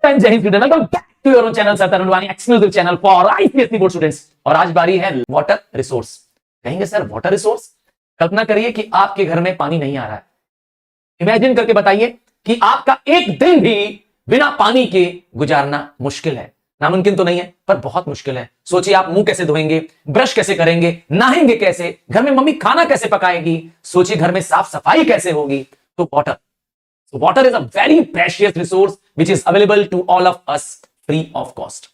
Channel sir Tarunvani exclusive channel for ICSE board students. और आज बारी है वाटर रिसोर्स। कहेंगे सर वाटर रिसोर्स, कल्पना करिए कि आपके घर में पानी नहीं आ रहा है। इमेजिन करके बताइए कि आपका एक दिन भी बिना पानी के गुजारना मुश्किल है। नामुमकिन तो नहीं है, पर बहुत मुश्किल है। सोचिए आप मुंह कैसे धोएंगे, ब्रश कैसे करेंगे, नहाएंगे कैसे, घर में मम्मी खाना कैसे पकाएगी, सोचिए घर में साफ सफाई कैसे होगी। तो water, so water is a very precious resource which is available to all of us free of cost।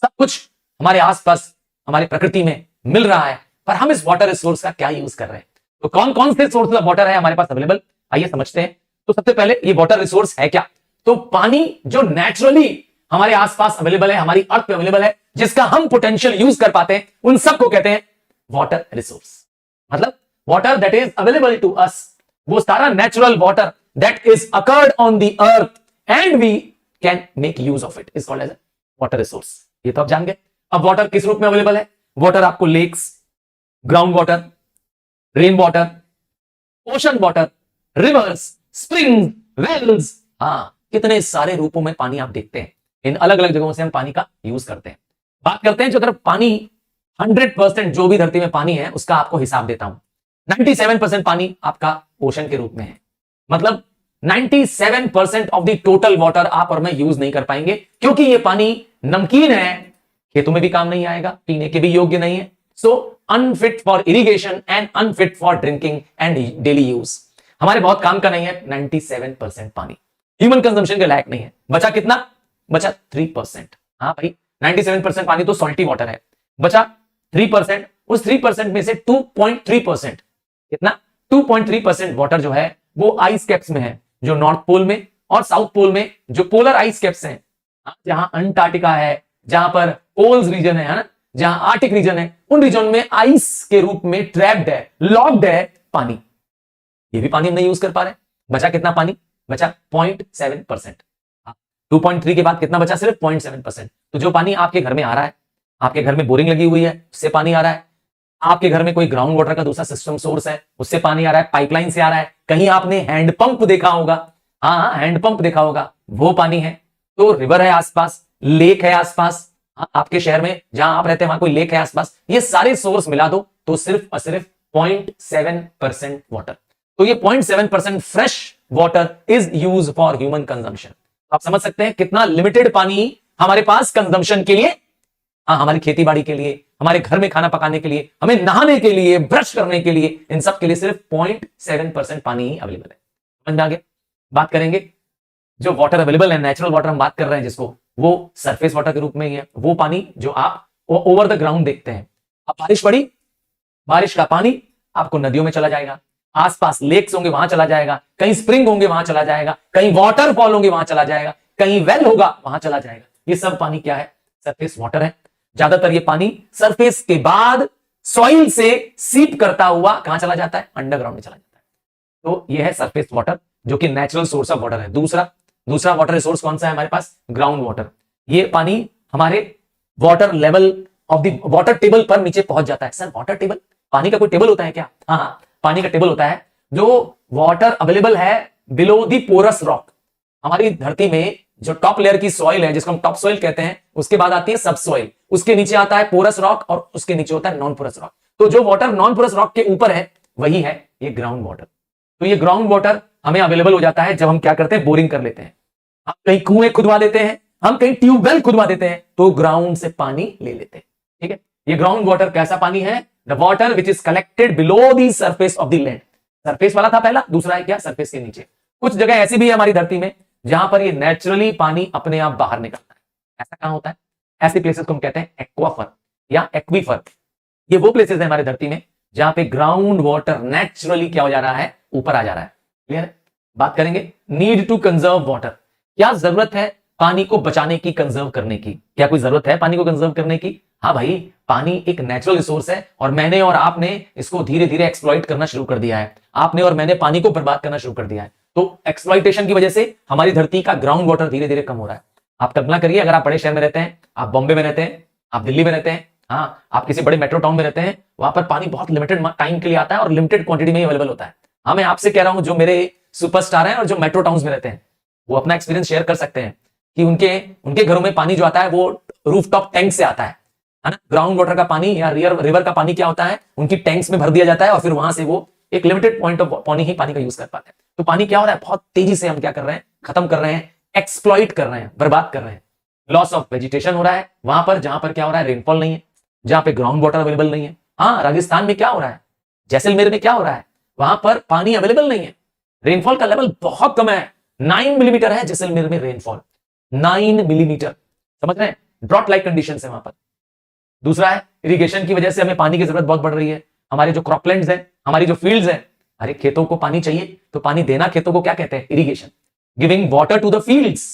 सब कुछ हमारे आसपास हमारी प्रकृति में मिल रहा है, पर हम इस वाटर रिसोर्स का क्या यूज कर रहे हैं। तो कौन कौन से सोर्स ऑफ वाटर है हमारे पास अवेलेबल, आइए समझते हैं। तो सबसे पहले ये वाटर रिसोर्स है क्या। तो पानी जो नेचुरली हमारे आसपास अवेलेबल है, हमारी अर्थ पे अवेलेबल है, जिसका हम पोटेंशियल यूज कर पाते हैं, उन सबको कहते हैं वाटर रिसोर्स। मतलब water that is available to us, वो सारा natural water that is occurred on the earth and we can make use of it is called as a water resource। ये तो आप जान गए। अब वाटर किस रूप में अवेलेबल है। वाटर आपको lakes, ground water, rain water, ocean water, rivers, spring, wells, हाँ कितने सारे रूपों में पानी आप देखते हैं। इन अलग अलग जगहों से हम पानी का यूज करते हैं। बात करते हैं जो अगर पानी 100% जो भी धरती में पानी है उसका आपको हिसाब देता हूं। 97% पानी आपका ओशन के रूप में है। मतलब 97% ऑफ द टोटल वाटर आप और मैं यूज नहीं कर पाएंगे, क्योंकि ये पानी नमकीन है, खेतों में भी काम नहीं आएगा, पीने के भी योग्य नहीं है। So unfit for irrigation and unfit for drinking and daily use. हमारे बहुत काम का नहीं है। 97% पानी ह्यूमन कंजम्पशन के लायक नहीं है। बचा कितना, बचा 3%। हाँ भाई 97% पानी तो सॉल्टी वाटर है, बचा 3%। उस 3% में से 2.3%, कितना 2.3% वाटर जो है वो आइस कैप्स में है, जो नॉर्थ पोल में और साउथ पोल में जो पोलर आइस कैप्स हैं, जहां अंटार्कटिका है, जहां पर पोल्स रीजन है ना, जहां आर्टिक रीजन है, उन रीजन में आइस के रूप में ट्रैप्ड है, लॉक्ड है पानी। ये भी पानी हम नहीं यूज कर पा रहे। बचा कितना पानी, बचा 0.7%। 2.3 के बाद कितना बचा, सिर्फ 0.7%। तो जो पानी आपके घर में आ रहा है, आपके घर में बोरिंग लगी हुई है उससे पानी आ रहा है, आपके घर में कोई ग्राउंड वाटर का दूसरा सिस्टम सोर्स है उससे पानी आ रहा है, पाइपलाइन से आ रहा है, कहीं आपने हैंडपंप देखा होगा, हाँ हैंडपंप देखा होगा, वो पानी है। तो रिवर है आसपास, लेक है आसपास, आपके शहर में जहां आप रहते हैं वहां कोई लेक है आसपास, ये सारे सोर्स मिला दो तो सिर्फ और सिर्फ 0.7% वाटर। तो ये 0.7% fresh water is use for human consumption. आप समझ सकते हैं कितना लिमिटेड पानी हमारे पास कंजम्पशन के लिए, हाँ हमारी खेती बाड़ी के लिए, हमारे घर में खाना पकाने के लिए, हमें नहाने के लिए, ब्रश करने के लिए, इन सब के लिए सिर्फ 0.7% पानी ही अवेलेबल है। समझ में आ गया। बात करेंगे जो वाटर अवेलेबल है, नेचुरल वाटर हम बात कर रहे हैं जिसको, वो सरफेस वाटर के रूप में ही है। वो पानी जो आप ओवर द ग्राउंड देखते हैं। अब बारिश पड़ी, बारिश का पानी आपको नदियों में चला जाएगा, आसपास लेक्स होंगे वहां चला जाएगा, कहीं स्प्रिंग होंगे वहां चला जाएगा, कहीं वाटरफॉल होंगे वहां चला जाएगा, कहीं वेल होगा वहां चला जाएगा। ये सब पानी क्या है, सरफेस वाटर है। ज्यादातर ये पानी सरफेस के बाद सॉइल से सीप करता हुआ कहां चला जाता है, अंडरग्राउंड में चला जाता है। तो ये है सरफेस वाटर जो कि नेचुरल सोर्स ऑफ वाटर है। दूसरा वाटर रिसोर्स कौन सा है हमारे पास, ग्राउंड वाटर। ये पानी हमारे water level of the water table पर नीचे पहुंच जाता है। सर वाटर टेबल, पानी का कोई टेबल होता है क्या। हाँ पानी का टेबल होता है जो वाटर अवेलेबल है बिलो द पोरस रॉक। हमारी धरती में जो टॉप लेयर की सॉइल है जिसको हम टॉप सॉइल कहते हैं, उसके बाद आती है सब सॉइल, उसके नीचे आता है पोरस रॉक और उसके नीचे होता है नॉन पोरस रॉक। तो जो वाटर नॉन पोरस रॉक के ऊपर है वही है ये ग्राउंड वाटर। तो ये ग्राउंड वाटर हमें अवेलेबल हो जाता है जब हम क्या करते हैं, बोरिंग कर लेते हैं, हम कहीं कुएं खुदवा देते हैं, हम कहीं ट्यूबवेल खुदवा देते हैं, तो ग्राउंड से पानी ले लेते हैं। ठीक है, ये ग्राउंड वाटर कैसा पानी है, the water which is collected below the surface of the land. Surface वाला था पहला, दूसरा है क्या, सरफेस के नीचे। कुछ जगह ऐसी भी है हमारी धरती में जहां पर ये नेचुरली पानी अपने आप बाहर निकलता है। ऐसा कहां होता है, ऐसे प्लेसेस को हम कहते हैं एक्वाफर या एक्वीफर। ये वो प्लेसेस है हमारी धरती में जहां पे ग्राउंड वाटर नेचुरली क्या हो जा रहा है, ऊपर आ जा रहा है। क्लियर है। बात करेंगे नीड टू कंजर्व वाटर। क्या जरूरत है पानी को बचाने की, कंजर्व करने की। क्या कोई जरूरत है पानी को कंजर्व करने की। हाँ भाई, पानी एक नेचुरल रिसोर्स है और मैंने और आपने इसको धीरे धीरे एक्सप्लॉइट करना शुरू कर दिया है। आपने और मैंने पानी को बर्बाद करना शुरू कर दिया है। तो एक्सप्लॉइटेशन की वजह से हमारी धरती का ग्राउंड वाटर धीरे धीरे कम हो रहा है। आप कल्पना करिए, अगर आप बड़े शहर में रहते हैं, आप बॉम्बे में रहते हैं, आप दिल्ली में रहते हैं, हाँ आप किसी बड़े मेट्रो टाउन में रहते हैं, वहां पर पानी बहुत लिमिटेड टाइम के लिए आता है और लिमिटेड क्वांटिटी में ही अवेलेबल होता है। हाँ मैं आपसे कह रहा हूं जो मेरे सुपरस्टार हैं और जो मेट्रो टाउन में रहते हैं वो अपना एक्सपीरियंस शेयर कर सकते हैं। कि उनके उनके घरों में पानी जो आता है वो रूफटॉप टैंक से आता है ना। ग्राउंड वाटर का पानी या रिवर का पानी क्या होता है, उनकी टैंक्स में भर दिया जाता है और फिर वहां से वो एक लिमिटेड पॉइंट ऑफ पानी ही पानी का यूज कर पाते हैं। तो पानी क्या हो रहा है, बहुत तेजी से हम क्या कर रहे हैं, खत्म कर रहे हैं, एक्सप्लॉइट कर रहे हैं, बर्बाद कर रहे हैं। लॉस ऑफ वेजिटेशन हो रहा है वहां पर जहां पर क्या हो रहा है, रेनफॉल नहीं है, जहां पे ग्राउंड वाटर अवेलेबल नहीं है। हाँ, राजस्थान में क्या हो रहा है, जैसलमेर में क्या हो रहा है, वहां पर पानी अवेलेबल नहीं है, रेनफॉल का लेवल बहुत कम है, 9 मिलीमीटर है जैसलमेर में रेनफॉल, 9 मिलीमीटर, समझ रहे हैं, ड्रॉट लाइक कंडीशन है वहां पर। दूसरा है इरिगेशन की वजह से हमें पानी की जरूरत बहुत बढ़ रही है। हमारे जो क्रॉपलैंड्स हैं, हमारी जो फील्ड्स हैं, अरे खेतों को पानी चाहिए, तो पानी देना खेतों को क्या कहते हैं, irrigation, giving water to the fields,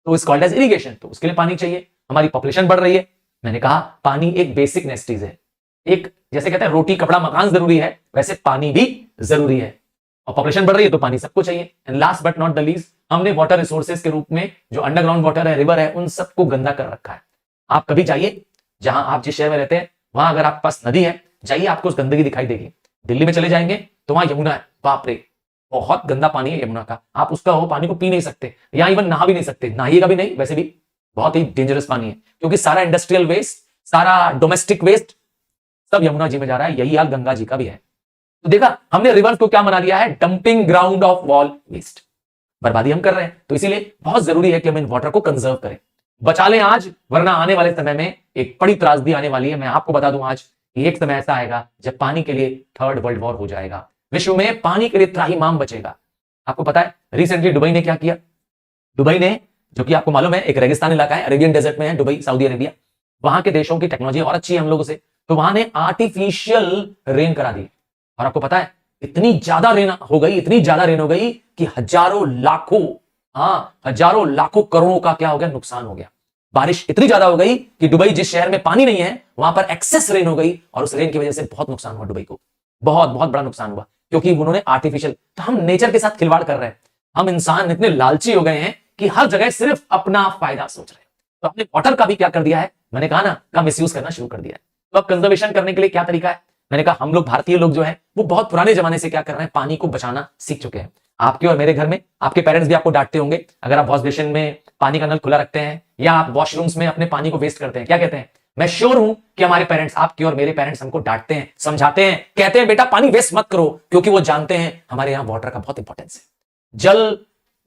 तो इज कॉल्ड एज इरिगेशन। तो उसके लिए पानी चाहिए। हमारी पॉपुलेशन बढ़ रही है, मैंने कहा पानी एक बेसिक नेसेसिटीज है, एक जैसे कहते हैं रोटी कपड़ा मकान जरूरी है, वैसे पानी भी जरूरी है, और पॉपुलेशन बढ़ रही है तो पानी सबको चाहिए। And last but not the least, हमने वाटर रिसोर्सेज के रूप में जो अंडरग्राउंड वाटर है, रिवर है, उन सबको गंदा कर रखा है। आप कभी जाइए, जहां आप जिस शहर में रहते हैं वहां अगर आपके पास नदी है, जाइए, आपको उस गंदगी दिखाई देगी। दिल्ली में चले जाएंगे तो वहां यमुना है, बाप रे, बहुत गंदा पानी है यमुना का, आप उसका वो पानी को पी नहीं सकते, या इवन नहा भी नहीं सकते, नहाइएगा भी नहीं, वैसे भी बहुत ही डेंजरस पानी है, क्योंकि सारा इंडस्ट्रियल वेस्ट, सारा डोमेस्टिक वेस्ट सब यमुना जी में जा रहा है। यही हाल गंगा जी का भी है। तो देखा हमने रिवर्स को क्या बना दिया है, dumping ground of wall waste, बर्बादी हम कर रहे हैं। तो इसीलिए बहुत जरूरी है कि हम इन वाटर को कंजर्व करें, बचा लें आज, वरना आने वाले समय में एक बड़ी त्रासदी आने वाली है। मैं आपको बता दूं आज, एक समय ऐसा आएगा जब पानी के लिए थर्ड वर्ल्ड वॉर हो जाएगा, विश्व में पानी के लिए त्राहिमाम बचेगा। आपको पता है रिसेंटली दुबई ने क्या किया, दुबई ने, जो कि आपको मालूम है एक रेगिस्तान इलाका है, अरेबियन डेजर्ट में है दुबई, सऊदी अरेबिया, वहां के देशों की टेक्नोलॉजी और अच्छी है हम लोगों से, तो वहां ने आर्टिफिशियल रेन करा दी। और आपको पता है इतनी ज्यादा रेन हो गई, इतनी ज्यादा रेन हो गई कि हजारों लाखों करोड़ों का क्या हो गया, नुकसान हो गया। बारिश इतनी ज्यादा हो गई कि दुबई जिस शहर में पानी नहीं है वहां पर एक्सेस रेन हो गई, और उस रेन की वजह से बहुत नुकसान हुआ दुबई को, बहुत बहुत बड़ा नुकसान हुआ, क्योंकि उन्होंने आर्टिफिशियल। तो हम नेचर के साथ खिलवाड़ कर रहे हैं, हम इंसान इतने लालची हो गए हैं कि हर जगह सिर्फ अपना फायदा सोच रहे हैं। तो हमने वाटर का भी क्या कर दिया है, मैंने कहा ना, का मिसयूज करना शुरू कर दिया है। तो अब कंजर्वेशन करने के लिए क्या तरीका है, मैंने कहा हम लोग भारतीय लोग जो है वो बहुत पुराने जमाने से क्या कर रहे हैं, पानी को बचाना सीख चुके हैं। आपके और मेरे घर में आपके पेरेंट्स भी आपको डांटते होंगे अगर आप वॉश बेसिन में पानी का नल खुला रखते हैं, या आप वॉशरूम्स में अपने पानी को वेस्ट करते हैं, क्या कहते हैं, मैं श्योर हूं कि हमारे पेरेंट्स, आपके और मेरे पेरेंट्स हमको डांटते हैं, समझाते हैं, कहते हैं बेटा पानी वेस्ट मत करो, क्योंकि वो जानते हैं हमारे यहां वाटर का बहुत इंपॉर्टेंस है, जल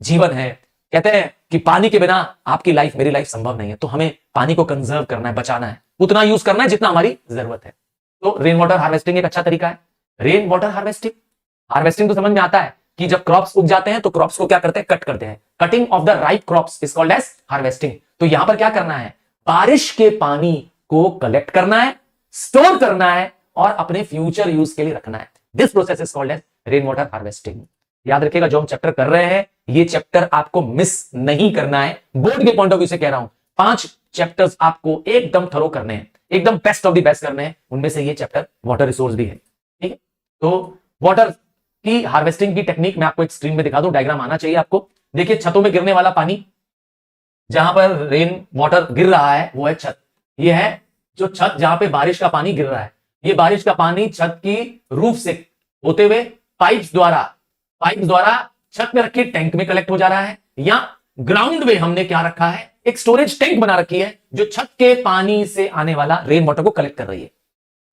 जीवन है। कहते हैं कि पानी के बिना आपकी लाइफ, मेरी लाइफ संभव नहीं है। तो हमें पानी को कंजर्व करना है, बचाना है, उतना यूज करना है जितना हमारी जरूरत है। तो रेन वाटर हार्वेस्टिंग एक अच्छा तरीका है। रेन वाटर हार्वेस्टिंग तो समझ में आता है कि जब क्रॉप्स उग जाते हैं तो क्रॉप्स को क्या करते हैं, कट करते हैं। Cutting of the ripe crops is called as harvesting. तो यहां पर क्या करना है, बारिश के पानी को कलेक्ट करना है, स्टोर करना है और अपने फ्यूचर यूज के लिए रखना है। This process is called as rain water harvesting. याद रखिएगा, जो हम चैप्टर कर रहे हैं ये चैप्टर आपको मिस नहीं करना है। बोर्ड के पॉइंट ऑफ व्यू से कह रहा हूं, 5 चैप्टर्स आपको एकदम थरो करने हैं, एकदम बेस्ट ऑफ द बेस्ट करने हैं। उनमें से ये चैप्टर वाटर रिसोर्स भी है, ठीक है। तो वाटर की हार्वेस्टिंग की टेक्निक मैं आपको एक स्क्रीन में दिखा दूं, डायग्राम आना चाहिए आपको। देखिए छतों में गिरने वाला पानी, जहां पर रेन वाटर गिर रहा है वो है छत। ये है जो छत जहां पे बारिश का पानी गिर रहा है। ये बारिश का पानी छत की रूफ से होते हुए पाइप्स द्वारा छत में रखे टैंक में कलेक्ट हो जा रहा है, या ग्राउंड में हमने क्या रखा है, एक स्टोरेज टैंक बना रखी है जो छत के पानी से आने वाला रेन वाटर को कलेक्ट कर रही है,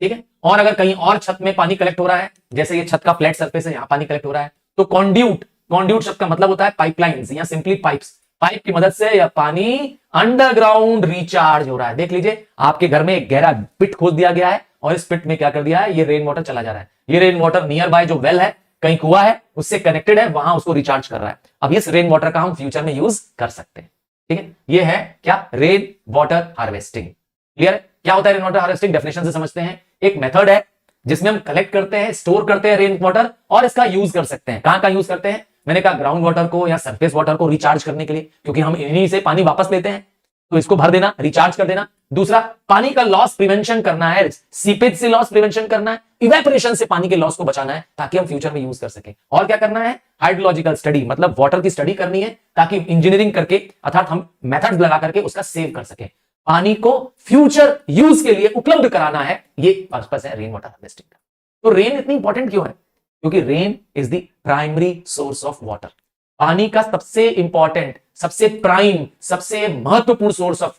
ठीक है। और अगर कहीं और छत में पानी कलेक्ट हो रहा है, जैसे ये छत का फ्लैट सरफेस है, यहां पानी कलेक्ट हो रहा है, तो कॉन्ड्यूट शब्द का मतलब होता है पाइपलाइंस या सिंपली पाइप्स। पाइप की मदद से यह पानी अंडरग्राउंड रिचार्ज हो रहा है। देख लीजिए, आपके घर में एक गहरा पिट खोद दिया गया है और इस पिट में क्या कर दिया है, ये रेन वाटर चला जा रहा है। ये रेन वाटर नियर बाय जो वेल है, कहीं कुआ है, उससे कनेक्टेड है, वहां उसको रिचार्ज कर रहा है। अब इस रेन वाटर का हम फ्यूचर में यूज कर सकते हैं, ठीक है। ये है क्या, रेन वाटर हार्वेस्टिंग। क्लियर? क्या होता है रेन वाटर हार्वेस्टिंग, डेफिनेशन से समझते हैं। एक मेथड है जिसमें हम कलेक्ट करते हैं, स्टोर करते हैं रेन वाटर, और इसका यूज कर सकते हैं। कहां यूज करते हैं, मैंने कहा ग्राउंड वाटर को या सरफेस वाटर को रिचार्ज करने के लिए, क्योंकि हम इन्हीं से पानी वापस लेते हैं, तो इसको भर देना, रिचार्ज कर देना। दूसरा, पानी का लॉस प्रिवेंशन करना है, सीपेज से लॉस प्रिवेंशन करना है, इवेपोरेशन से पानी के लॉस को बचाना है, ताकि हम फ्यूचर में यूज कर सके। और क्या करना है, हाइड्रोलॉजिकल स्टडी, मतलब वाटर की स्टडी करनी है, ताकि इंजीनियरिंग करके, अर्थात हम मेथड्स लगा करके उसका सेव कर सके, पानी को फ्यूचर यूज के लिए उपलब्ध कराना है। ये पर्पस है रेन वाटर हार्वेस्टिंग का। तो रेन इतनी इंपॉर्टेंट क्यों है, क्योंकि rain is the primary source of water. पानी का सबसे इंपॉर्टेंट सबसे प्राइम, सबसे महत्वपूर्ण सोर्स ऑफ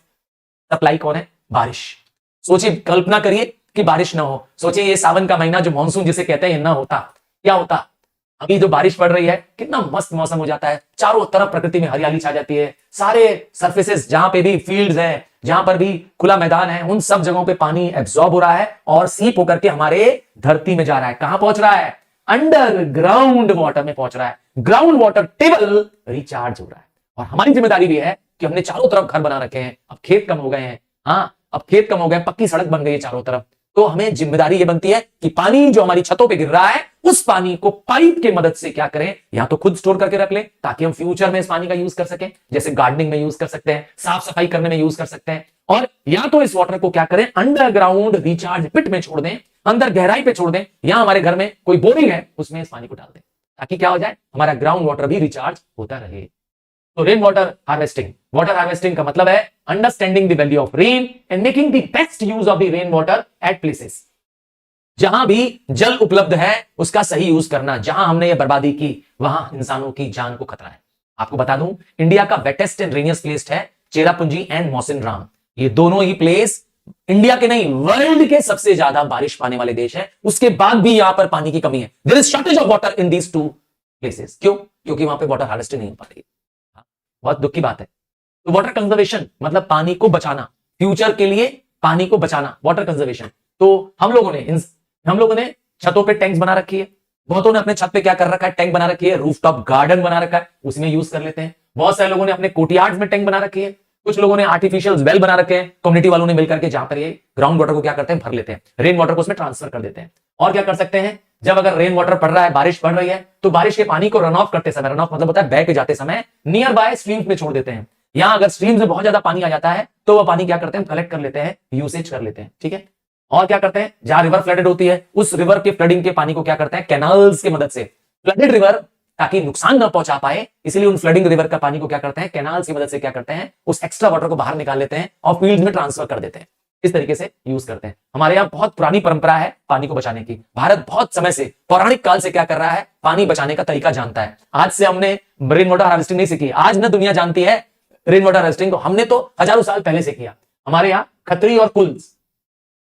सप्लाई कौन है? बारिश। सोचिए, कल्पना करिए कि बारिश ना हो। सोचिए ये सावन का महीना जो मानसून जिसे कहते हैं, ये ना होता, क्या होता? अभी जो बारिश पड़ रही है, कितना मस्त मौसम हो जाता है, चारों तरफ प्रकृति में हरियाली छा जाती है, सारे सरफेसेस जहां पे भी फील्ड्स हैं, जहां पर भी खुला मैदान है, उन सब जगहों पे पानी एब्जॉर्ब हो रहा है और सीप होकर के हमारे धरती में जा रहा है। कहां पहुंच रहा है? अंडरग्राउंड वाटर में पहुंच रहा है। ग्राउंड वाटर टेबल रिचार्ज हो रहा है। और हमारी जिम्मेदारी भी है कि हमने चारों तरफ घर बना रखे हैं, अब खेत कम हो गए हैं, हाँ अब खेत कम हो गए, पक्की सड़क बन गई है चारों तरफ, तो हमें जिम्मेदारी यह बनती है कि पानी जो हमारी छतों पे गिर रहा है, उस पानी को पाइप की मदद से क्या करें, या तो खुद स्टोर करके रख ले ताकि हम फ्यूचर में इस पानी का यूज कर सकें, जैसे गार्डनिंग में यूज कर सकते हैं, साफ सफाई करने में यूज कर सकते हैं, और या तो इस वाटर को क्या करें, अंडरग्राउंड रिचार्ज पिट में छोड़ दें, अंदर गहराई पे छोड़ दें, या हमारे घर में कोई बोरिंग है उसमें इस पानी को डाल दें, ताकि क्या हो जाए, हमारा ग्राउंड वाटर भी रिचार्ज होता रहे। तो rain water harvesting, water harvesting का मतलब है understanding the value of rain and making the best use of the rain water at places. जहां भी जल उपलब्ध है उसका सही यूज करना। जहां हमने ये बर्बादी की वहां इंसानों की जान को खतरा है। आपको बता दूं, इंडिया का वेटेस्ट एंड रेनियस्ट प्लेस है चेरापूंजी एंड मौसिन राम। ये दोनों ही प्लेस इंडिया के नहीं, वर्ल्ड के सबसे ज्यादा बारिश पाने वाले देश है। उसके बाद भी यहां पर पानी की कमी है। There is shortage of water in these two places. क्यों? क्योंकि वहां पे वाटर हार्वेस्टिंग नहीं हो पा रही है। बहुत दुख की बात है। तो वाटर कंजर्वेशन मतलब पानी को बचाना, फ्यूचर के लिए पानी को बचाना, वाटर कंजर्वेशन। तो हम लोगों ने छतों पे टैंक्स बना रखी है। बहुतों ने अपने छत पे क्या कर रखा है, टैंक बना रखी है, रूफटॉप गार्डन बना रखा है, उसमें यूज कर लेते हैं। बहुत सारे लोगों ने अपने कोर्टयार्ड्स में टैंक बना रखी है। कुछ लोगों ने आर्टिफिशियल वेल बना रखे हैं, कम्युनिटी वालों ने मिलकर के, जहां पर ये ग्राउंड वाटर को क्या करते हैं, भर लेते हैं, रेन वाटर को उसमें ट्रांसफर कर देते हैं। और क्या कर सकते हैं, जब अगर रेन वाटर पड़ रहा है, बारिश पड़ रही है, तो बारिश के पानी को रन ऑफ करते समय, रन ऑफ मतलब होता है बह के जाते समय, नियर बाय स्ट्रीम्स में छोड़ देते हैं। यहां अगर स्ट्रीम्स में बहुत ज्यादा पानी आ जाता है तो वह पानी क्या करते हैं, कलेक्ट कर लेते हैं, यूसेज कर लेते हैं। ठीक है। और क्या करते हैं, जहां रिवर फ्लडेड होती है उस रिवर के फ्लडिंग के पानी को क्या करते हैं, कैनाल्स की मदद से, फ्लडेड रिवर ताकि नुकसान ना पहुंचा पाए, इसलिए उन फ्लडिंग रिवर का पानी को क्या करते हैं, कैनाल्स की मदद से क्या करते हैं, उस एक्स्ट्रा वाटर को बाहर निकाल लेते हैं और फील्ड में ट्रांसफर कर देते हैं। इस तरीके से यूज करते हैं। हमारे यहाँ बहुत पुरानी परंपरा है पानी को बचाने की। भारत बहुत समय से, पौराणिक काल से क्या कर रहा है, पानी बचाने का तरीका जानता है। आज से हमने रेन वाटर हार्वेस्टिंग नहीं सीखी, आज ना दुनिया जानती है रेन वाटर हार्वेस्टिंग को। हमने तो हजारों साल पहले से किया। हमारे यहाँ खत्री और कुल,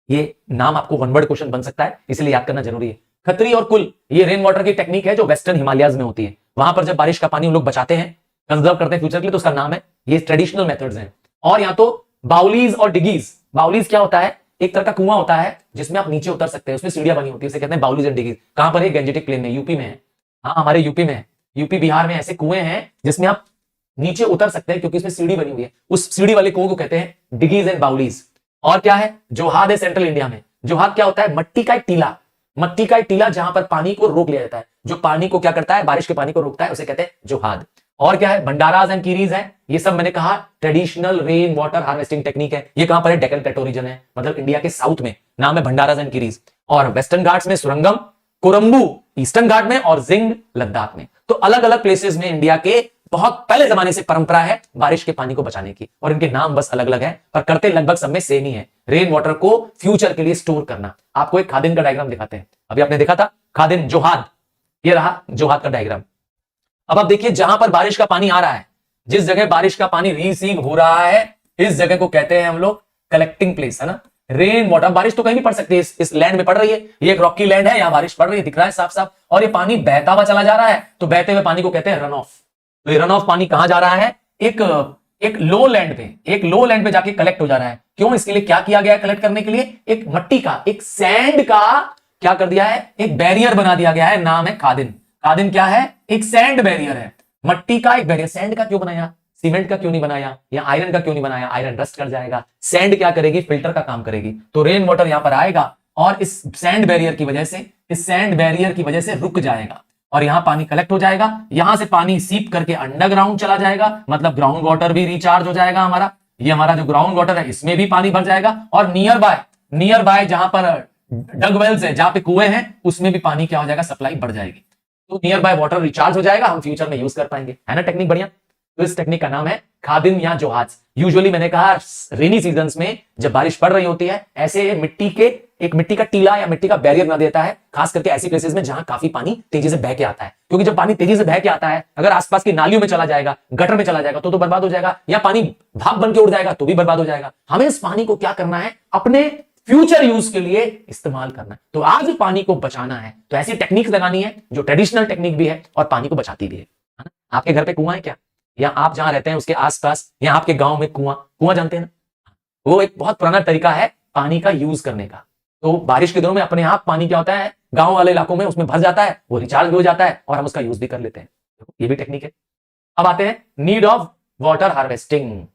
ये नाम आपको वन वर्ड क्वेश्चन बन सकता है, इसलिए याद करना जरूरी है। खत्री और कुल ये रेन वाटर की टेक्निक है जो वेस्टर्न हिमालयाज में होती है। वहां पर जब बारिश का पानी हम लोग बचाते हैं, कंजर्व करते हैं फ्यूचर के लिए, तो उसका नाम है, ये ट्रेडिशनल मेथड्स हैं। और यहाँ तो बाउलीज और डिगीज। बाउलीज क्या होता है, एक तरह का कुआं होता है जिसमें आप नीचे उतर सकते हैं, उसमें सीढ़ियां बनी होती है, उसे कहते हैं बाउलीज एंड डिगीज। कहां पर है, गंजेटिक प्लेन में, यूपी में है। हाँ हमारे यूपी में है, यूपी बिहार में ऐसे कुएं हैं जिसमें आप नीचे उतर सकते हैं क्योंकि इसमें सीढ़ी बनी हुई है। उस सीढ़ी वाले कुओं को कहते हैं डिगीज एंड बाउलीज। और क्या है, जोहाद है सेंट्रल इंडिया में। जोहाद क्या होता है, मट्टी का एक टीला, मट्टी का एक टीला जहां पर पानी को रोक लिया जाता है, जो पानी को क्या करता है, बारिश के पानी को रोकता है, उसे कहते हैं जोहाद। और क्या है, भंडाराज एंड कीरीज है। ये सब मैंने कहा traditional rain water harvesting technique है। ये कहां पर है, डेक्कन प्लेटो रीजन है, मतलब इंडिया के साउथ में, नाम है भंडाराज एंड कीरीज। और वेस्टर्न घाट्स में सुरंगम, कोरंबू ईस्टर्न घाट में, और जिंग लद्दाख में। तो अलग अलग प्लेसेस में इंडिया के बहुत पहले जमाने से परंपरा है बारिश के पानी को बचाने की, और इनके नाम बस अलग अलग है, पर करते लगभग सब में सेम ही है, रेन वाटर को फ्यूचर के लिए स्टोर करना। आपको एक खादिन का डायग्राम दिखाते हैं। अभी आपने देखा था खादिन, जोहाद, ये रहा जोहाद का डायग्राम। अब आप देखिए, जहां पर बारिश का पानी आ रहा है, जिस जगह बारिश का पानी रिसीव हो रहा है, इस जगह को कहते हैं हम लोग कलेक्टिंग प्लेस, है ना। रेन वाटर, बारिश तो कहीं भी पड़ सकती है, इस लैंड में पड़ रही है, ये एक रॉकी लैंड है, यहां बारिश पड़ रही है, दिख रहा है साफ साफ, और ये पानी बहता हुआ चला जा रहा है, तो बहते हुए पानी को कहते हैं रन ऑफ। तो ये रन ऑफ पानी कहां जा रहा है, एक लो लैंड पे, एक लो लैंड पे जाके कलेक्ट हो जा रहा है। क्यों, इसके लिए क्या किया गया है, कलेक्ट करने के लिए एक मट्टी का, एक सैंड का क्या कर दिया है, एक बैरियर बना दिया गया है, नाम है खादिन। खादिन क्या है, एक सैंड बैरियर है, मट्टी का एक बैरियर। सैंड का क्यों बनाया, सीमेंट का क्यों नहीं बनाया, या आयरन का क्यों नहीं बनाया, आयरन रस्ट कर जाएगा। सैंड क्या करेगी, फिल्टर का काम करेगी। तो रेन वाटर यहां पर आएगा और इस सैंड बैरियर की वजह से, इस सैंड बैरियर की वजह से रुक जाएगा, और यहां पानी कलेक्ट हो जाएगा। यहां से पानी सीप करके अंडरग्राउंड चला जाएगा, मतलब ग्राउंड वाटर भी रिचार्ज हो जाएगा हमारा। ये हमारा जो ग्राउंड वाटर है इसमें भी पानी भर जाएगा, और नियर बाय जहां पर डग वेल्स है, जहां पे कुएं हैं, उसमें भी पानी क्या हो जाएगा, सप्लाई बढ़ जाएगी। तो नियर बाय वाटर रिचार्ज हो जाएगा, हम फ्यूचर में यूज कर पाएंगे, है ना टेक्निक बढ़िया। तो इस टेक्निक का नाम है खादिम या जोहाज। यूजुअली मैंने कहा रेनी सीजन्स में जब बारिश पड़ रही होती है, ऐसे मिट्टी का टीला या मिट्टी का बैरियर ना देता है, खास करके ऐसी प्लेसेस में जहां काफी पानी तेजी से बह के आता है। क्योंकि जब पानी तेजी से बह के आता है, अगर आसपास की नालियों में चला जाएगा, गटर में चला जाएगा तो बर्बाद हो जाएगा, या पानी भाप बन के उड़ जाएगा तो भी बर्बाद हो जाएगा। हमें इस पानी को क्या करना है, अपने फ्यूचर यूज के लिए इस्तेमाल करना है। तो आज पानी को बचाना है तो ऐसी टेक्निक लगानी है जो ट्रेडिशनल टेक्निक भी है और पानी को बचाती भी है ना। आपके घर पे कुआं है क्या, या आप जहां रहते हैं उसके आसपास, या आपके गांव में कुआं जानते हैं ना, वो एक बहुत पुराना तरीका है पानी का यूज करने का। तो बारिश के दिनों में अपने आप पानी क्या होता है, गांव वाले इलाकों में उसमें भर जाता है, वो रिचार्ज भी हो जाता है और हम उसका यूज भी कर लेते हैं। ये भी टेक्निक है। अब आते हैं नीड ऑफ वाटर हार्वेस्टिंग।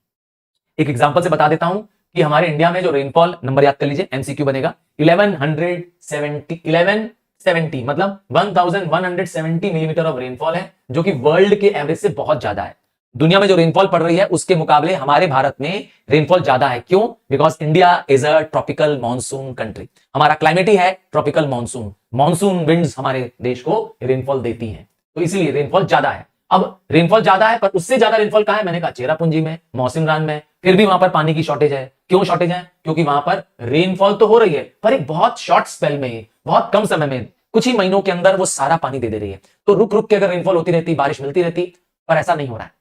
एक एग्जांपल से बता देता हूं कि हमारे इंडिया में जो रेनफॉल, नंबर याद कर लीजिए, एमसीक्यू बनेगा 1170 मतलब 1170 मिलीमीटर ऑफ रेनफॉल है, जो कि वर्ल्ड के एवरेज से बहुत ज्यादा है। दुनिया में जो रेनफॉल पड़ रही है उसके मुकाबले हमारे भारत में रेनफॉल ज्यादा है। क्यों? Because India is a tropical monsoon country. हमारा क्लाइमेट ही है ट्रॉपिकल मॉनसून विंड्स हमारे देश को रेनफॉल देती हैं, तो इसीलिए रेनफॉल ज्यादा है। अब रेनफॉल ज्यादा है, पर उससे ज्यादा रेनफॉल कहां है? मैंने कहा चेरापूंजी में, मौसिनराम में। फिर भी वहां पर पानी की शॉर्टेज है। क्यों शॉर्टेज है? क्योंकि वहां पर रेनफॉल तो हो रही है, पर एक बहुत शॉर्ट स्पेल में, बहुत कम समय में, कुछ ही महीनों के अंदर वो सारा पानी दे रही है। तो रुक रुक के अगर रेनफॉल होती रहती, बारिश मिलती रहती, पर ऐसा नहीं हो रहा है।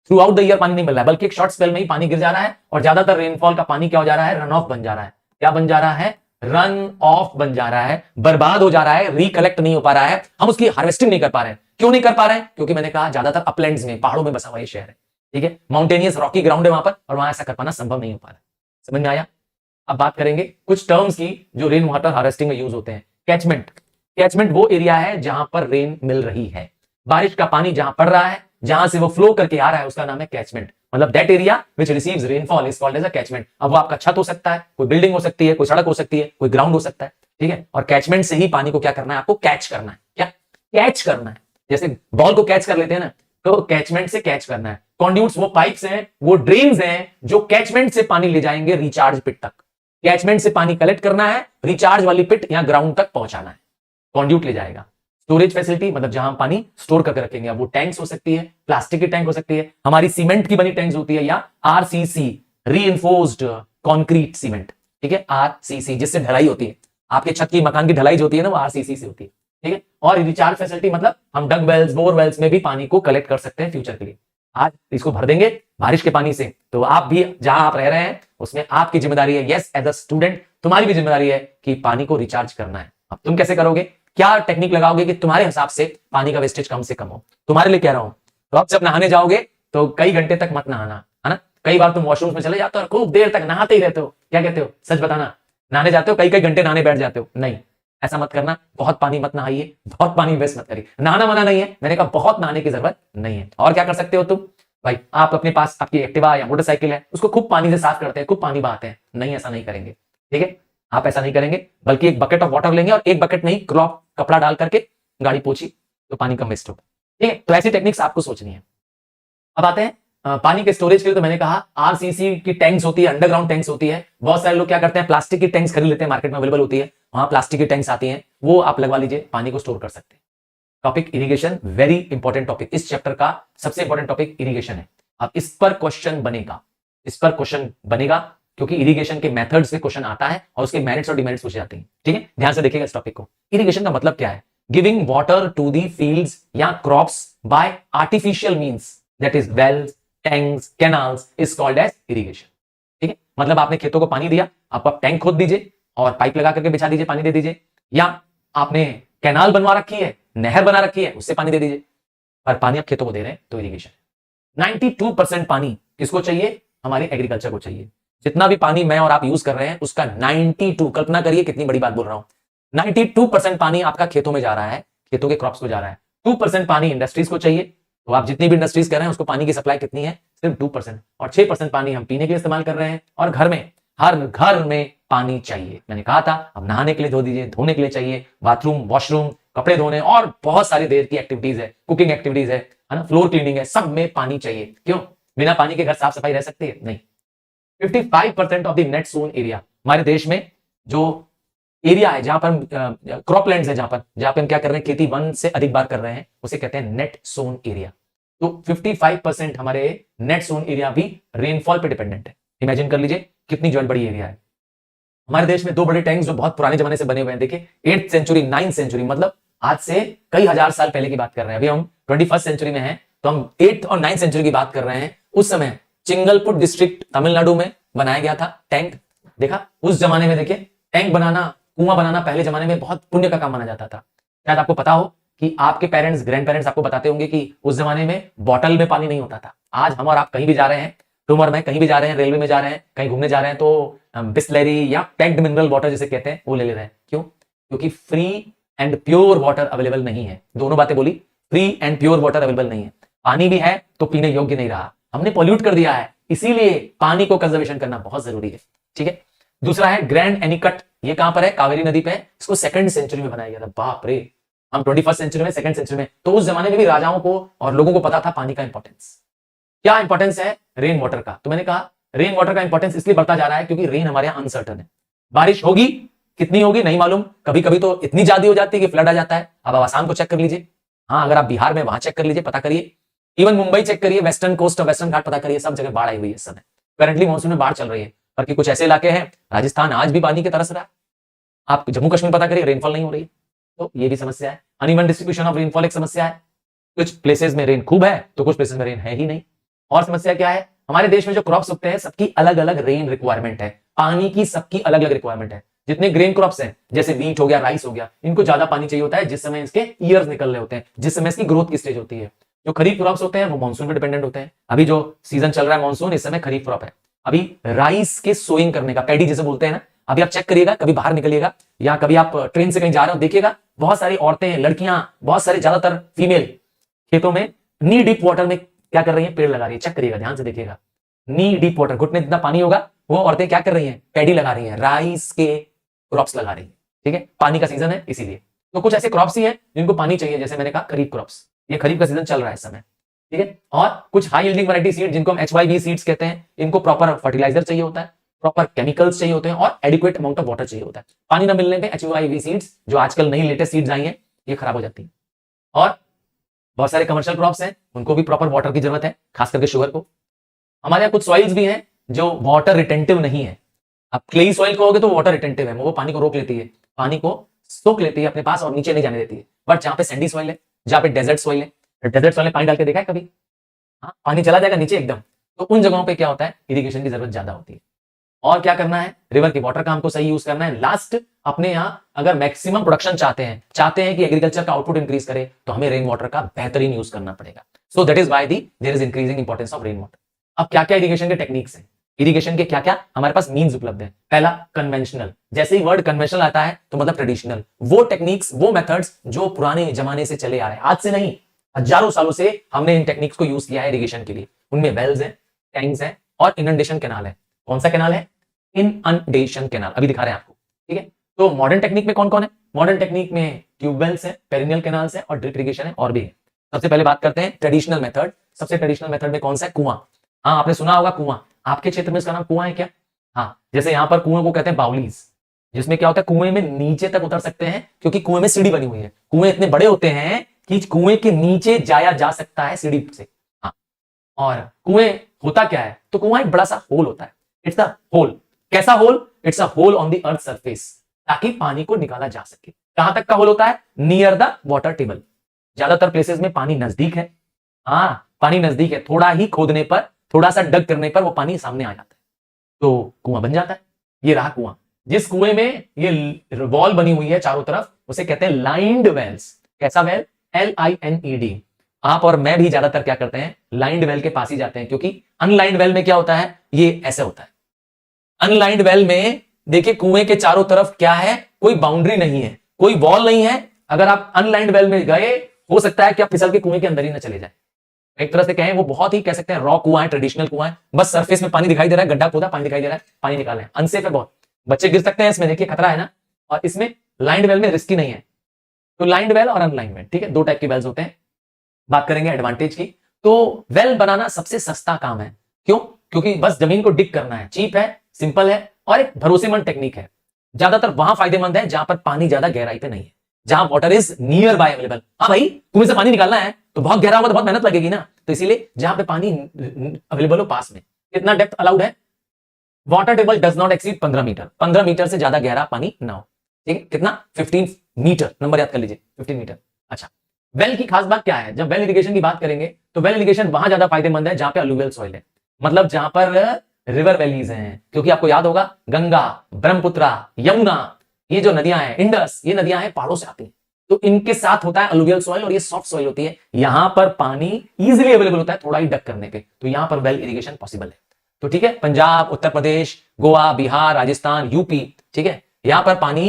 थ्रू आउट द ईयर पानी नहीं मिल रहा है, बल्कि एक शॉर्ट स्पेल में ही पानी गिर जा रहा है। और ज्यादातर रेनफॉल का पानी क्या हो जा रहा है? रन ऑफ बन जा रहा है। क्या बन जा रहा है? रन ऑफ बन जा रहा है, बर्बाद हो जा रहा है, रिकलेक्ट नहीं हो पा रहा है, हम उसकी हार्वेस्टिंग नहीं कर पा रहे हैं। क्यों नहीं कर पा रहे हैं? क्योंकि मैंने कहा ज्यादातर अपलैंड्स में, पहाड़ों में बसा हुआ ये शहर है, ठीक है, माउंटेनियस रॉकी ग्राउंड है वहां पर, और वहां ऐसा कर पाना संभव नहीं हो पा रहा है। समझ में आया? अब बात करेंगे कुछ टर्म्स की जो रेन वाटर हार्वेस्टिंग में यूज होते हैं। कैचमेंट वो एरिया है जहां पर रेन मिल रही है, बारिश का पानी जहां पड़ रहा है, जहां से वो फ्लो करके आ रहा है, उसका नाम है कैचमेंट। मतलब that area which receives rainfall is called as a catchment. अब वो आपका छत हो सकता है, कोई बिल्डिंग हो सकती है, कोई सड़क हो सकती है, कोई ग्राउंड हो सकता है, ठीक है। और कैचमेंट से ही पानी को क्या करना है? आपको कैच करना है। क्या कैच करना है? जैसे बॉल को कैच कर लेते हैं ना, तो कैचमेंट से कैच करना है। कॉन्ड्यूट्स वो पाइप्स हैं, वो ड्रेन्स हैं जो कैचमेंट से पानी ले जाएंगे रिचार्ज पिट तक। कैचमेंट से पानी कलेक्ट करना है, रिचार्ज वाली पिट या ग्राउंड तक पहुंचाना है, कॉन्ड्यूट ले जाएगा। स्टोरेज फैसिलिटी मतलब जहां हम पानी स्टोर करके रखेंगे, अब वो टैंक्स हो सकती है, प्लास्टिक की टैंक हो सकती है, हमारी सीमेंट की बनी टैंक्स होती है, या आरसीसी रीइंफोर्स्ड कंक्रीट सीमेंट, ठीक है, आरसीसी, जिससे ढलाई होती है। आपके छत की, मकान की ढलाई जो होती है ना, वो आरसीसी से होती है, ठीक है। और रिचार्ज फैसिलिटी मतलब हम डग वेल्स, बोर वेल्स में भी पानी को कलेक्ट कर सकते हैं फ्यूचर के लिए। आज इसको भर देंगे बारिश के पानी से, तो आप भी जहां आप रह रहे हैं उसमें आपकी जिम्मेदारी है, यस एज अ स्टूडेंट तुम्हारी भी जिम्मेदारी है कि पानी को रिचार्ज करना है। अब तुम कैसे करोगे? क्या टेक्निक लगाओगे कि तुम्हारे हिसाब से पानी का वेस्टेज कम से कम हो? तुम्हारे लिए कह रहा हूं। तो अब जब नहाने जाओगे तो कई घंटे तक मत नहाना, है ना। कई बार तुम वॉशरूम में चले जाते हो और खूब देर तक नहाते ही रहते हो। क्या कहते हो? सच बताना, नहाने जाते हो, कई कई घंटे नहाने बैठ जाते हो? नहीं, ऐसा मत करना। बहुत पानी मत नहाइए, बहुत पानी वेस्ट मत करिए। नहाना मना नहीं है, मैंने कहा बहुत नहाने की जरूरत नहीं है। और क्या कर सकते हो तुम? भाई आप अपने पास आपकी एक्टिवा या मोटरसाइकिल है, उसको खूब पानी से साफ करते हैं, खूब पानी बहाते हैं। नहीं, ऐसा नहीं करेंगे, ठीक है। आप ऐसा नहीं करेंगे, बल्कि एक बकेट ऑफ वाटर लेंगे और एक बकेट नहीं, क्लॉथ कपड़ा डाल करके गाड़ी पोछी, तो पानी कम वेस्ट होगा, ठीक है। तो ऐसी टेक्निक्स आपको सोचनी है। अब आते हैं पानी के स्टोरेज के लिए। तो मैंने कहा आरसीसी की टैंक्स होती है, अंडरग्राउंड टैंक्स होती है। बहुत सारे लोग क्या करते हैं, प्लास्टिक की टैंक्स खरीद लेते हैं, मार्केट में अवेलेबल होती है, वहां प्लास्टिक की टैंक्स आती हैं, वो आप लगवा लीजिए, पानी को स्टोर कर सकते हैं। Topic irrigation, very important topic. इस चैप्टर का सबसे इंपॉर्टेंट टॉपिक इरिगेशन है। अब इस पर क्वेश्चन बनेगा, क्योंकि इरिगेशन के मेथड से क्वेश्चन आता है और उसके मेरिट्स और डिमेरिट्स पूछे जाते हैं, ठीक है। ध्यान से देखिएगा इस टॉपिक को। इरिगेशन का मतलब क्या है? Giving water to the fields या crops by artificial means, that is wells, tanks, canals, is called as irrigation, ठीक है। मतलब आपने खेतों को पानी दिया, आप टैंक खोद दीजिए और पाइप लगा करके बिछा दीजिए, पानी दे दीजिए, या आपने कैनाल बनवा रखी है, नहर बना रखी है, उससे पानी दे दीजिए, पर पानी आप खेतों को दे रहे हैं, तो इरिगेशन। 92% पानी किसको चाहिए? हमारे एग्रीकल्चर को चाहिए। जितना भी पानी मैं और आप यूज कर रहे हैं उसका 92, कल्पना करिए कितनी बड़ी बात बोल रहा हूं, 92% पानी आपका खेतों में जा रहा है, खेतों के क्रॉप्स को जा रहा है। 2% पानी इंडस्ट्रीज को चाहिए। तो आप जितनी भी इंडस्ट्रीज कर रहे हैं उसको पानी की सप्लाई कितनी है? सिर्फ 2%। और 6% पानी हम पीने के लिए इस्तेमाल कर रहे हैं। और घर में, हर घर में पानी चाहिए। मैंने कहा था अब नहाने के लिए धो दीजिए, धोने के लिए चाहिए, बाथरूम, वॉशरूम, कपड़े धोने, और बहुत सारी देर की एक्टिविटीज है, कुकिंग एक्टिविटीज है ना, फ्लोर क्लीनिंग है, सब में पानी चाहिए। क्यों? बिना पानी के घर साफ सफाई रह सकती है? नहीं। 55% of the net sown area, हमारे देश में जो एरिया है जहां पर क्रॉपलैंड्स है, जहां पर हम क्या कर रहे हैं, खेती वन से अधिक बार कर रहे हैं, उसे कहते हैं नेट सोन एरिया। तो 55% हमारे नेट सोन एरिया भी रेनफॉल पे डिपेंडेंट है। इमेजिन कर लीजिए कितनी जो बड़ी एरिया है। हमारे देश में 2 बड़े टैंक्स जो बहुत पुराने जमाने से बने हुए हैं, देखिए 8th सेंचुरी 9th सेंचुरी, मतलब आज से कई हजार साल पहले की बात कर रहे हैं। अभी हम 21st सेंचुरी में हैं, तो हम 8th और 9th सेंचुरी की बात कर रहे हैं। उस समय चिंगलपुट डिस्ट्रिक्ट तमिलनाडु में बनाया गया था टैंक। देखा उस जमाने में, देखिए टैंक बनाना, कुआं बनाना पहले जमाने में बहुत पुण्य का काम माना जाता था। शायद आपको पता हो कि आपके पेरेंट्स, ग्रैंड पेरेंट्स आपको बताते होंगे कि उस जमाने में बॉटल में पानी नहीं होता था। आज हम और आप कहीं भी जा रहे हैं, टूमर में कहीं भी जा रहे हैं, रेलवे में जा रहे हैं, कहीं घूमने जा रहे हैं, तो बिस्लेरी या पैक्ड मिनरल वाटर जिसे कहते हैं वो ले रहे हैं। क्यों? क्योंकि free and pure water available नहीं है। दोनों बातें बोली, free and pure water available नहीं है। पानी भी है तो पीने योग्य नहीं रहा, हमने पॉल्यूट कर दिया है, इसीलिए पानी को कंजर्वेशन करना बहुत जरूरी है। ठीक है। दूसरा है ग्रैंड एनीकट, ये कहां पर है? कावेरी नदी पे है। इसको 2nd सेंचुरी में बनाया गया था। बाप रे, हम 21st सेंचुरी में, 2nd सेंचुरी में, तो उस जमाने में भी राजाओं को और लोगों को पता था पानी का इंपॉर्टेंस। क्या इंपॉर्टेंस है रेन वाटर का? तो मैंने कहा रेन वाटर का इंपॉर्टेंस इसलिए बढ़ता जा रहा है क्योंकि रेन हमारे यहां अनसर्टन है। बारिश होगी, कितनी होगी नहीं मालूम, कभी कभी तो इतनी ज्यादा हो जाती है कि फ्लड आ जाता है। अब आप आसाम को चेक कर लीजिए, हाँ अगर आप बिहार में वहां चेक कर लीजिए, पता करिए, इवन मुंबई चेक करिए, वेस्टर्न कोस्ट और वेस्टर्न घाट पता करिए, सब जगह बाढ़ आई हुई है इस समय। करंटली मॉनसून में बाढ़ चल रही है, बल्कि कुछ ऐसे इलाके हैं, राजस्थान आज भी पानी के तरस रहा है। आप जम्मू कश्मीर पता करिए, रेनफॉल नहीं हो रही है, तो ये भी समस्या है। अनइवन डिस्ट्रीब्यूशन ऑफ रेनफॉल एक समस्या है। कुछ प्लेसेस में रेन खूब है तो कुछ प्लेसेस में रेन है ही नहीं। और समस्या क्या है? हमारे देश में जो क्रॉप्स उगते हैं सबकी अलग अलग रेन रिक्वायरमेंट है, पानी की सबकी अलग अलग रिक्वायरमेंट है। जितने ग्रेन क्रॉप्स हैं, जैसे व्हीट हो गया, राइस हो गया, इनको ज्यादा पानी चाहिए होता है जिस समय इसके ईयर्स निकल रहे होते हैं, जिस समय इसकी ग्रोथ की स्टेज होती है। जो खरीफ क्रॉप्स होते हैं वो मानसून पर डिपेंडेंट होते हैं। अभी जो सीजन चल रहा है मानसून, इस समय खरीफ क्रॉप है। अभी राइस के सोइंग करने का, पैडी जिसे बोलते हैं ना, अभी आप चेक करिएगा, कभी बाहर निकलिएगा या कभी आप ट्रेन से कहीं जा रहे हो, देखिएगा बहुत सारी औरतें, लड़कियां, बहुत सारे ज्यादातर फीमेल खेतों में नी डीप वाटर में क्या कर रही है? पेड़ लगा रही है। चेक करिएगा, ध्यान से देखिएगा, नी डीप वाटर, घुटने जितना पानी होगा, वो औरतें क्या कर रही हैं? पैडी लगा रही हैं, राइस के क्रॉप्स लगा रही है। ठीक है, पानी का सीजन है इसीलिए। तो कुछ ऐसे क्रॉप्स ही हैं जिनको पानी चाहिए, जैसे मैंने कहा खरीफ क्रॉप्स, ये खरीफ का सीजन चल रहा है इस समय। ठीक है। और कुछ हाई यील्डिंग वैरायटी सीड जिनको हम HYV सीड्स कहते हैं, इनको प्रॉपर फर्टिलाइजर चाहिए होता है, प्रॉपर केमिकल्स चाहिए होते हैं और एडिक्वेट अमाउंट ऑफ वाटर चाहिए होता है। पानी ना मिलने पे HYV सीड्स, जो आजकल नई लेटेस्ट सीड्स आई हैं, ये खराब हो जाती है। और बहुत सारे कमर्शियल क्रॉप्स हैं, उनको भी प्रॉपर वाटर की जरूरत है, खास करके शुगर को। हमारे यहाँ कुछ सॉइल्स भी हैं जो वाटर रिटेंटिव नहीं है। अब क्लेई सॉइल कहोगे तो वाटर रिटेंटिव है, वो पानी को रोक लेती है, पानी को सोख लेती है अपने पास और नीचे नहीं जाने देती है। बट जहां पे सैंडी सॉइल है, जहां पे डेजर्ट सॉइल है, डेजर्ट सॉइल में पानी डाल के देखा है कभी? हाँ, पानी चला जाएगा नीचे एकदम। तो उन जगहों पे क्या होता है? इरिगेशन की जरूरत ज्यादा होती है। और क्या करना है? रिवर की वाटर का हमको सही यूज करना है। लास्ट, अपने यहाँ अगर मैक्सिमम प्रोडक्शन चाहते हैं कि एग्रीकल्चर का आउटपुट इंक्रीज करे, तो हमें रेन वाटर का बेहतरीन यूज करना पड़ेगा। So that is why there is increasing importance of rain water. अब क्या क्या इरिगेशन के टेक्निक्स हैं, इरिगेशन के क्या क्या हमारे पास मीन्स उपलब्ध है? पहला, कन्वेंशनल। जैसे ही वर्ड कन्वेंशनल आता है तो मतलब ट्रेडिशनल, वो टेक्निक्स, वो मेथड्स जो पुराने जमाने से चले आ रहे हैं, आज से नहीं, हजारों सालों से हमने इन टेक्निक्स को यूज किया है इरिगेशन के लिए। उनमें वेल्स हैं, टैंक्स हैं और इनंडेशन कैनाल है। कौन सा कैनाल है? इनअंडेशन कैनाल, अभी दिखा रहे हैं आपको। ठीक है। तो मॉडर्न टेक्निक में कौन कौन है? मॉडर्न टेक्निक में ट्यूबवेल्स है, पेरिनियल कैनाल्स है और ड्रिप इरिगेशन है, और भी है। सबसे पहले बात करते हैं ट्रेडिशनल मेथड। सबसे ट्रेडिशनल मेथड में कौन सा है? कुआं। हाँ, आपने सुना होगा कुआं। आपके क्षेत्र में इसका नाम कुआं है क्या? हाँ, जैसे यहां पर कुएं को कहते हैं बाउलीज, जिसमें क्या होता है? कुएं में नीचे तक उतर सकते हैं क्योंकि कुएं में सीढ़ी बनी हुई है। कुएं इतने बड़े होते हैं कि कुएं के नीचे जाया जा सकता है सीढ़ी से। हाँ, और कुएं होता क्या है? तो कुआं एक बड़ा सा होल होता है। It's a hole. कैसा hole? It's a hole on the earth surface, ताकि पानी को निकाला जा सके। कहां तक का होल होता है? Near the water table. ज्यादातर प्लेसेस में पानी नजदीक है। हाँ, पानी नजदीक है, थोड़ा ही खोदने पर, थोड़ा सा डग करने पर वो पानी सामने आ जाता है, तो कुआं बन जाता है। ये रहा कुआं। जिस कुएं में ये वॉल बनी हुई है चारों तरफ, उसे कहते हैं लाइंड वेल्स। कैसा वेल? LINED। आप और मैं भी ज्यादातर क्या करते हैं? लाइंड वेल के पास ही जाते हैं, क्योंकि अनलाइंड वेल में क्या होता है? ये ऐसे होता है। अनलाइंड वेल में देखिए, कुएं के चारों तरफ क्या है? कोई बाउंड्री नहीं है, कोई वॉल नहीं है। अगर आप अनलाइंड वेल में गए, हो सकता है कि आप फिसल के कुएं के अंदर ही ना चले जाए। एक तरह से कहें, वो बहुत ही कह सकते हैं रॉ कुआं है, ट्रेडिशनल कुआं है। बस सरफेस में पानी दिखाई दे रहा है, गड्ढा खोदा, पानी दिखाई दे रहा है, पानी निकाल रहे हैं। अनसेफ है बहुत, बच्चे गिर सकते हैं इसमें, देखिए खतरा है ना। और इसमें लाइंड वेल में रिस्की नहीं है। तो लाइंड वेल और अनलाइंड वेल, ठीक है, दो टाइप के वेल्स होते हैं। बात करेंगे एडवांटेज की। तो वेल बनाना सबसे सस्ता काम है। क्यों? क्योंकि बस जमीन को डिग करना है, चीप है, सिंपल है और एक भरोसेमंद टेक्निक है। ज्यादातर वहां फायदेमंद है जहां पर पानी ज्यादा गहराई पे नहीं है, जहां water is near by available. हाँ भाई, कुएं से पानी निकालना है, तो बहुत गहरा होगा तो बहुत मेहनत लगेगी ना, तो इसीलिए जहां पे पानी अवेलेबल हो पास में। कितना डेप्थ अलाउड है? Water table does not exceed 15 metre, 15 metre से ज्यादा गहरा पानी ना हो। ठीक है, कितना? 15 मीटर, नंबर याद कर लीजिए, 15 मीटर। अच्छा, वेल की खास बात क्या है? जब वेल इरिगेशन की बात करेंगे तो वेल इरिगेशन वहां ज्यादा फायदेमंद है जहां पे अलुवियल सॉइल है, मतलब जहां पर रिवर वैलीज हैं, क्योंकि आपको याद होगा गंगा, ब्रह्मपुत्र, यमुना, ये जो नदियां हैं, इंडस, ये नदियां हैं पहाड़ों से आती हैं, तो इनके साथ होता है अलुवियल सॉइल और ये सॉफ्ट सॉइल होती है, यहां पर पानी इजीली अवेलेबल होता है थोड़ा ही डक करने पे, तो यहां पर वेल इरिगेशन पॉसिबल है। तो ठीक है, पंजाब, उत्तर प्रदेश, गोवा, बिहार, राजस्थान, यूपी, ठीक है, यहां पर पानी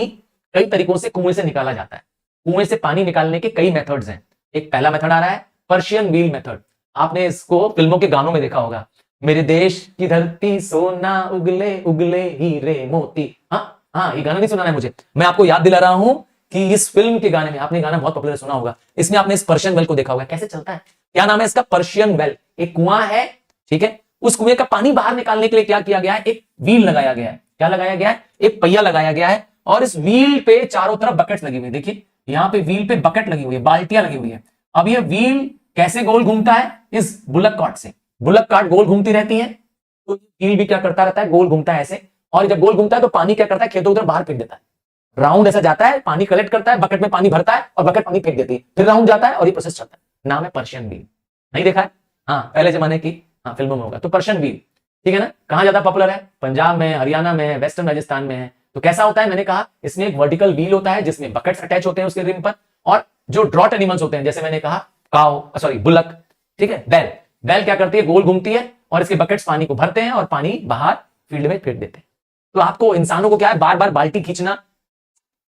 कई तरीकों से कुएं से निकाला जाता है। कुएं से पानी निकालने के कई मेथड्स हैं। एक पहला मेथड आ रहा है पर्शियन व्हील मेथड, आपने इसको फिल्मों के गानों में देखा होगा, मेरे देश की धरती सोना उगले उगले हीरे मोती। हाँ, ये गाना नहीं सुनाना है मुझे, मैं आपको याद दिला रहा हूं कि इस फिल्म के गाने में, आपने गाना बहुत पॉपुलर सुना होगा, इसमें आपने इस पर्शियन वेल को देखा होगा कैसे चलता है। क्या नाम है इसका? Persian well. एक कुआं है, ठीक है, उस कुएं का पानी बाहर निकालने के लिए क्या किया गया है? एक व्हील लगाया गया है। क्या लगाया गया है? एक पहिया लगाया गया है, और इस व्हील पे चारों तरफ बकेट्स लगी हुई है। देखिए यहां पे व्हील पे बकेट लगी हुई है, बाल्टियां लगी हुई है। अब ये व्हील कैसे गोल घूमता है? इस बुलक कार्ट से। बुलक कार्ट गोल घूमती रहती है, तो व्हील भी क्या करता रहता है? गोल घूमता है ऐसे, और जब गोल घूमता है तो पानी क्या करता है? खेतों की तरफ बाहर फेंक देता है। राउंड ऐसा जाता है, पानी कलेक्ट करता है, बकेट में पानी भरता है और बकेट पानी फेंक देती है, फिर राउंड जाता है और ये प्रोसेस चलता है। नाम है पर्शियन व्हील। नहीं देखा है? हाँ, पहले जमाने की फिल्मों में होगा। तो पर्शियन व्हील, ठीक है ना, कहां ज्यादा पॉपुलर है? पंजाब में, हरियाणा में, वेस्टर्न राजस्थान में है। तो कैसा होता है? मैंने कहा इसमें एक वर्टिकल व्हील होता है जिसमें बकेट्स अटैच होते हैं उसके रिम पर, और जो ड्रॉट एनिमल्स होते हैं, जैसे मैंने कहा बुलक, ठीक है, बैल। बैल क्या करती है? गोल घूमती है और इसके बकेट्स पानी को भरते हैं और पानी बाहर फील्ड में फेंक देते हैं। तो आपको, इंसानों को क्या है, बार बार बाल्टी खींचना,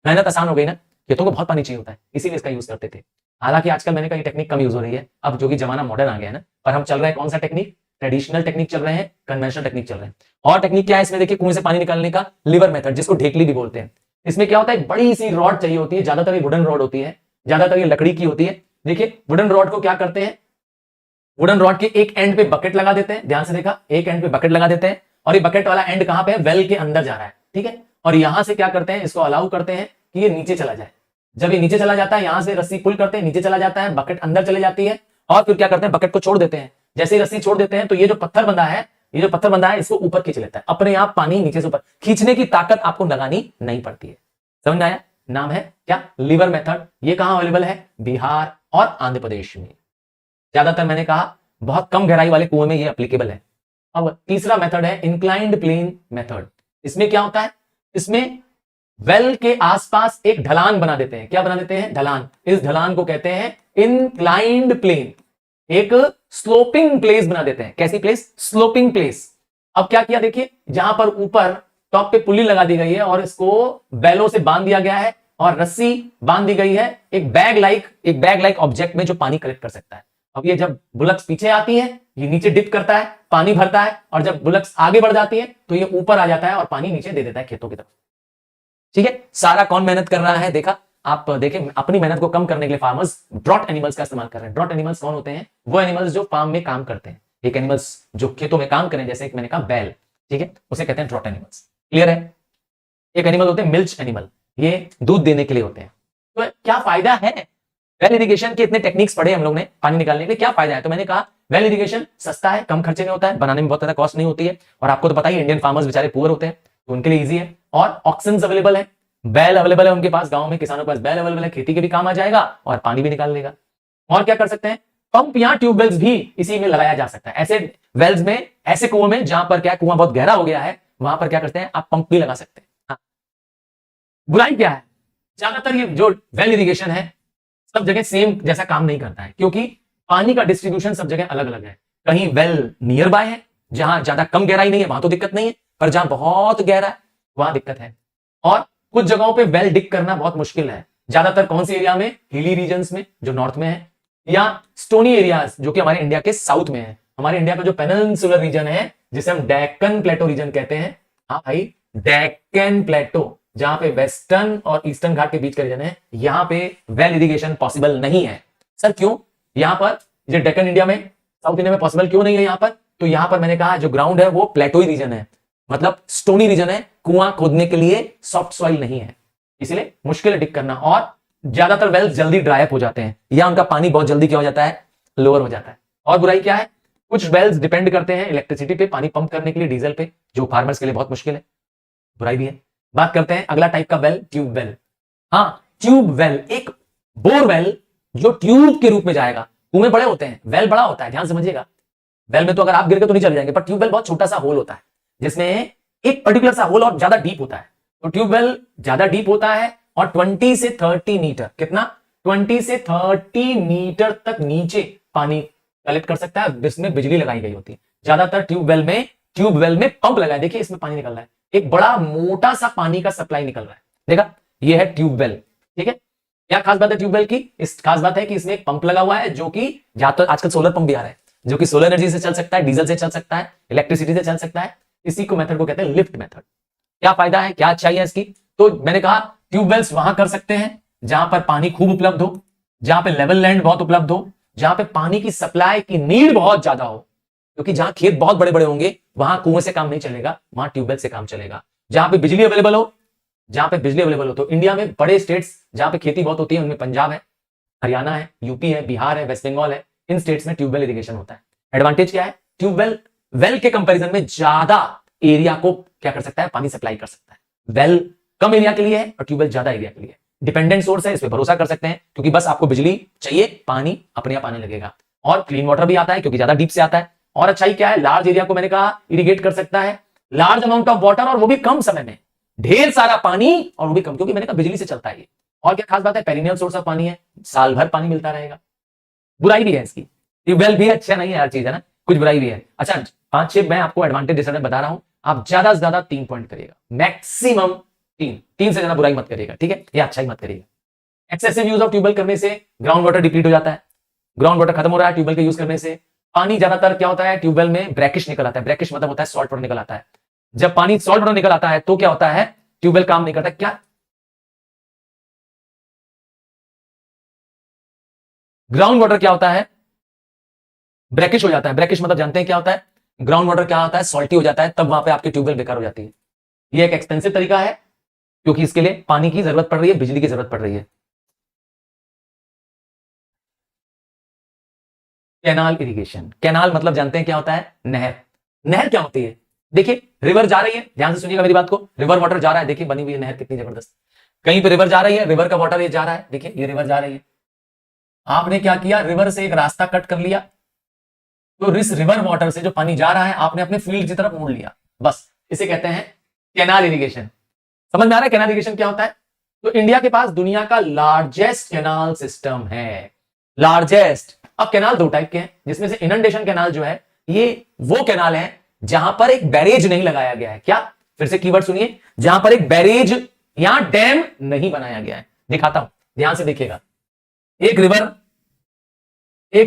मेहनत आसान हो गई ना, खेतों को बहुत पानी चाहिए होता है, इसीलिए इसका यूज करते थे। हालांकि आजकल मैंने कहा ये टेक्निक कम यूज हो रही है, अब जो कि जमाना मॉडर्न आ गया है ना, पर हम चल रहे हैं कौन सा टेक्निक? ट्रेडिशनल टेक्निक चल रहे हैं, कन्वेंशनल टेक्निक चल रहे हैं। और टेक्निक क्या है इसमें? देखिए, कुएं से पानी निकालने का लिवर मेथड, जिसको ढेकली भी बोलते हैं। इसमें क्या होता है? एक बड़ी सी रॉड चाहिए होती है, ज्यादातर ये वुडन रॉड होती है, ज्यादातर ये लकड़ी की होती है। देखिए वुडन रॉड को क्या करते हैं? वुडन रॉड के एक एंड पे बकेट लगा देते हैं, ध्यान से देखा, एक एंड पे बकेट लगा देते हैं, और ये बकेट वाला एंड कहां पे है? वेल के अंदर जा रहा है, ठीक है, और यहां से क्या करते हैं? इसको अलाउ करते हैं कि ये नीचे चला जाए। जब ये नीचे चला जाता है, यहां से रस्सी पुल करते हैं, नीचे चला जाता है, बकेट अंदर चले जाती है, और फिर क्या करते हैं? बकेट को छोड़ देते हैं। जैसे ही रस्सी छोड़ देते हैं तो ये जो पत्थर बंधा है, ये जो पत्थर बंधा है, इसको ऊपर खींच लेता है, अपने आप पानी नीचे से ऊपर खींचने की ताकत आपको लगानी नहीं पड़ती है। समझ में आया? नाम है क्या? Liver method. ये कहां अवेलेबल है? बिहार और आंध्र प्रदेश में। ज्यादातर मैंने कहा बहुत कम गहराई वाले कुएं में ये एप्लीकेबल है। अब तीसरा मेथड है इंक्लाइंड प्लेन मेथड। इसमें क्या होता है? इसमें वेल के आसपास एक ढलान बना देते हैं। क्या बना देते हैं? ढलान। इस ढलान को कहते हैं इंक्लाइंड प्लेन। एक स्लोपिंग प्लेस बना देते हैं। कैसी प्लेस? Sloping place. अब क्या किया? देखिए, जहां पर ऊपर टॉप पे पुली लगा दी गई है और इसको बैलों से बांध दिया गया है और रस्सी बांध दी गई है एक बैग लाइक ऑब्जेक्ट में जो पानी कलेक्ट कर सकता है। अब ये जब बुलक्स पीछे आती है, ये नीचे डिप करता है, पानी भरता है, और जब बुलक्स आगे बढ़ जाती है तो ये ऊपर आ जाता है और पानी नीचे दे देता है खेतों की तरफ। ठीक है, सारा कौन मेहनत कर रहा है? देखा, आप देखें, अपनी मेहनत को कम करने के लिए फार्मर्स ड्रॉट एनिमल्स का इस्तेमाल कर रहे हैं। ड्रॉट एनिमल्स कौन होते हैं? वो एनिमल्स जो फार्म में काम करते हैं। एक एनिमल्स जो खेतों में काम करें, जैसे एक मैंने कहा बैल, ठीक है, उसे कहते हैं ड्रॉट एनिमल्स। क्लियर है? एक एनिमल होते हैं मिल्च एनिमल, ये दूध देने के लिए होते हैं। तो क्या फायदा है? वेल इरिगेशन के इतने टेक्निक्स पढ़े हम लोग ने पानी निकालने के लिए, क्या फायदा है? तो मैंने कहा वेल इरिगेशन सस्ता है, कम खर्चे में होता है, बनाने में बहुत ज्यादा कॉस्ट नहीं होती है, और आपको तो पता ही इंडियन फार्मर्स बेचारे पुअर होते हैं, तो उनके लिए इजी है। और ऑक्शंस अवेलेबल है, बैल अवेलेबल है उनके पास, गांव में किसानों के पास बैल अवेलेबल है, खेती के भी काम आ जाएगा और पानी भी निकाल लेगा। और क्या कर सकते हैं? पंप या ट्यूबवेल्स भी इसी में लगाया जा सकता है। ऐसे वेल्स में, ऐसे कुओं में जहां पर क्या कुआं बहुत गहरा हो गया है, वहां पर क्या करते हैं? आप पंप भी लगा सकते हैं। हाँ। बुराई क्या है? ज्यादातर ये जो वेल इरिगेशन है सब जगह सेम जैसा काम नहीं करता है, क्योंकि पानी का डिस्ट्रीब्यूशन सब जगह अलग अलग है। कहीं वेल नियर बाय है, जहां ज्यादा कम गहराई नहीं है, वहां तो दिक्कत नहीं है, पर जहां बहुत गहरा है वहां दिक्कत है। और कुछ जगहों पे वेल डिग करना बहुत मुश्किल है। ज्यादातर कौन सी एरिया में? हिली रीजन्स में, जो नॉर्थ में है, या स्टोनी एरियाज जो कि हमारे इंडिया के साउथ में है। हमारे इंडिया का जो पेनिनसुलर रीजन है, जिसे हम डेक्कन प्लेटो रीजन कहते हैं, हाँ भाई, डेक्कन प्लेटो, जहां पे वेस्टर्न और ईस्टर्न घाट के बीच का रीजन है, यहां पे वेल इरिगेशन पॉसिबल नहीं है। सर क्यों? यहां पर जो डेक्कन इंडिया में, साउथ इंडिया में पॉसिबल क्यों नहीं है यहां पर? तो यहां पर मैंने कहा जो ग्राउंड है वो प्लेटोई रीजन है, मतलब स्टोनी रीजन है, कुआं खोदने के लिए सॉफ्ट सॉइल नहीं है, इसलिए मुश्किल है डिग करना। और ज्यादातर वेल जल्दी ड्राई अप हो जाते हैं या उनका पानी बहुत जल्दी क्या हो जाता है, लोअर हो जाता है। और बुराई क्या है, कुछ वेल्स डिपेंड करते हैं इलेक्ट्रिसिटी पे, पानी पंप करने के लिए डीजल पे, जो फार्मर्स के लिए बहुत मुश्किल है, बुराई भी है। बात करते हैं अगला टाइप का वेल, ट्यूब वेल। हाँ, ट्यूब वेल एक बोर वेल जो ट्यूब के रूप में जाएगा। कुएं बड़े होते हैं, वेल बड़ा होता है, ध्यान समझिएगा। वेल में तो अगर आप गिर के तो नहीं चले जाएंगे, पर ट्यूब वेल बहुत छोटा सा होल होता है जिसमें एक पर्टिकुलर सा होल और ज्यादा डीप होता है। तो ट्यूब वेल ज्यादा डीप होता है और 20 से 30 मीटर, कितना, 20 से 30 मीटर तक नीचे पानी कलेक्ट कर सकता है, जिसमें बिजली लगाई गई होती है। ज्यादातर ट्यूब वेल में पंप लगा है, देखिए इसमें पानी निकल रहा है, एक बड़ा मोटा सा पानी का सप्लाई निकल रहा है, देखा, ये है ट्यूब वेल। ठीक है, क्या खास बात है ट्यूब वेल की, इस खास बात है कि इसमें एक पंप लगा हुआ है जो कि ज्यादातर आजकल सोलर पंप भी आ रहा है, जो कि सोलर एनर्जी से चल सकता है, डीजल से चल सकता है, इलेक्ट्रिसिटी से चल सकता है। इसी को मेथड को कहते हैं लिफ्ट मेथड। क्या फायदा है, क्या अच्छाई है इसकी, तो मैंने कहा ट्यूबवेल्स वहां कर सकते हैं जहां पर पानी खूब उपलब्ध हो, जहां पे लेवल लैंड बहुत उपलब्ध हो, जहां पे पानी की सप्लाई की नीड बहुत ज्यादा हो, क्योंकि जहां खेत बहुत बड़े बड़े होंगे वहां कुएं से काम नहीं चलेगा, वहां ट्यूबवेल से काम चलेगा। जहां पे बिजली अवेलेबल हो, जहां पे बिजली अवेलेबल हो, तो इंडिया में बड़े स्टेट्स जहां पे खेती बहुत होती है उनमें पंजाब है, हरियाणा है, यूपी है, बिहार है, वेस्ट बंगाल है, इन स्टेट्स में ट्यूबवेल इरिगेशन होता है। एडवांटेज क्या है, ट्यूबवेल वेल के कंपैरिजन में ज्यादा एरिया को क्या कर सकता है, पानी सप्लाई कर सकता है। वेल कम एरिया के लिए है और ट्यूबवेल ज्यादा एरिया के लिए है। डिपेंडेंट सोर्स है, इस पे भरोसा कर सकते हैं, क्योंकि बस आपको बिजली चाहिए, पानी अपने आप आने लगेगा। और क्लीन वाटर भी आता है क्योंकि ज्यादा डीप से आता है। और अच्छाई क्या है, लार्ज एरिया को मैंने कहा इरिगेट कर सकता है, लार्ज अमाउंट ऑफ वाटर, और वो भी कम समय में, ढेर सारा पानी और वो भी कम, क्योंकि मैंने कहा बिजली से चलता है ये। और क्या खास बात है, पेरिनियल सोर्स ऑफ पानी है, साल भर पानी मिलता रहेगा। बुराई भी है इसकी, ट्यूबवेल भी अच्छा नहीं है, हर चीज है ना, कुछ बुराई भी है। अच्छा, 5-6 मैं आपको एडवांटेज डिसएडवांटेज बता रहा हूं, आप ज्यादा से ज्यादा 3 पॉइंट करिएगा, मैक्सिमम 3 से ज्यादा बुराई मत करिएगा, ठीक है, या अच्छा ही मत करिएगा। एक्सेसिव यूज ऑफ ट्यूबवेल करने से ग्राउंड वाटर डिप्लीट हो जाता है, ग्राउंड वाटर खत्म हो रहा है ट्यूबवेल के यूज करने से। पानी ज्यादातर क्या होता है, ट्यूबवेल में ब्रैकिश निकल आता है, ब्रैकिश मतलब होता है सॉल्ट वाटर निकल आता है। जब पानी सॉल्ट वाटर निकल आता है तो क्या होता है, ट्यूबवेल काम नहीं करता। क्या ग्राउंड वाटर क्या होता है, ब्रैकिश हो जाता है। ब्रैकिश मतलब जानते हैं क्या होता है, ग्राउंड वाटर क्या होता है, सॉल्टी हो जाता है, तब वहां पे आपकी ट्यूबवेल बेकार हो जाती है। ये एक एक्सपेंसिव तरीका है क्योंकि इसके लिए पानी की जरूरत पड़ रही है, बिजली की जरूरत पड़ रही है। कैनाल इरिगेशन, कैनाल मतलब जानते हैं क्या होता है, नहर। नहर क्या होती है, देखिए रिवर जा रही है, ध्यान से सुनिएगा मेरी बात को, रिवर वाटर जा रहा है, देखिए बनी हुई है नहर कितनी जबरदस्त। कहीं पे रिवर जा रही है, रिवर का वाटर ये जा रहा है, देखिए ये रिवर जा रही है। आपने क्या किया, रिवर से एक रास्ता कट कर लिया, तो इस रिवर वाटर से जो पानी जा रहा है आपने अपने फील्ड की तरफ मोड़ लिया, बस इसे कहते हैं कैनाल इरिगेशन। समझ में आ रहा है कैनाल इरिगेशन क्या होता है। तो इंडिया के पास दुनिया का लार्जेस्ट कैनाल सिस्टम है, लार्जेस्ट। अब कैनाल 2 टाइप के हैं, जिसमें से इनंडेशन कैनाल जो है, ये वो कैनाल है जहां पर एक बैरेज नहीं लगाया गया है। क्या, फिर से कीवर्ड सुनिए, जहां पर एक बैरेज या डैम नहीं बनाया गया है। दिखाता हूं, ध्यान से देखिएगा। एक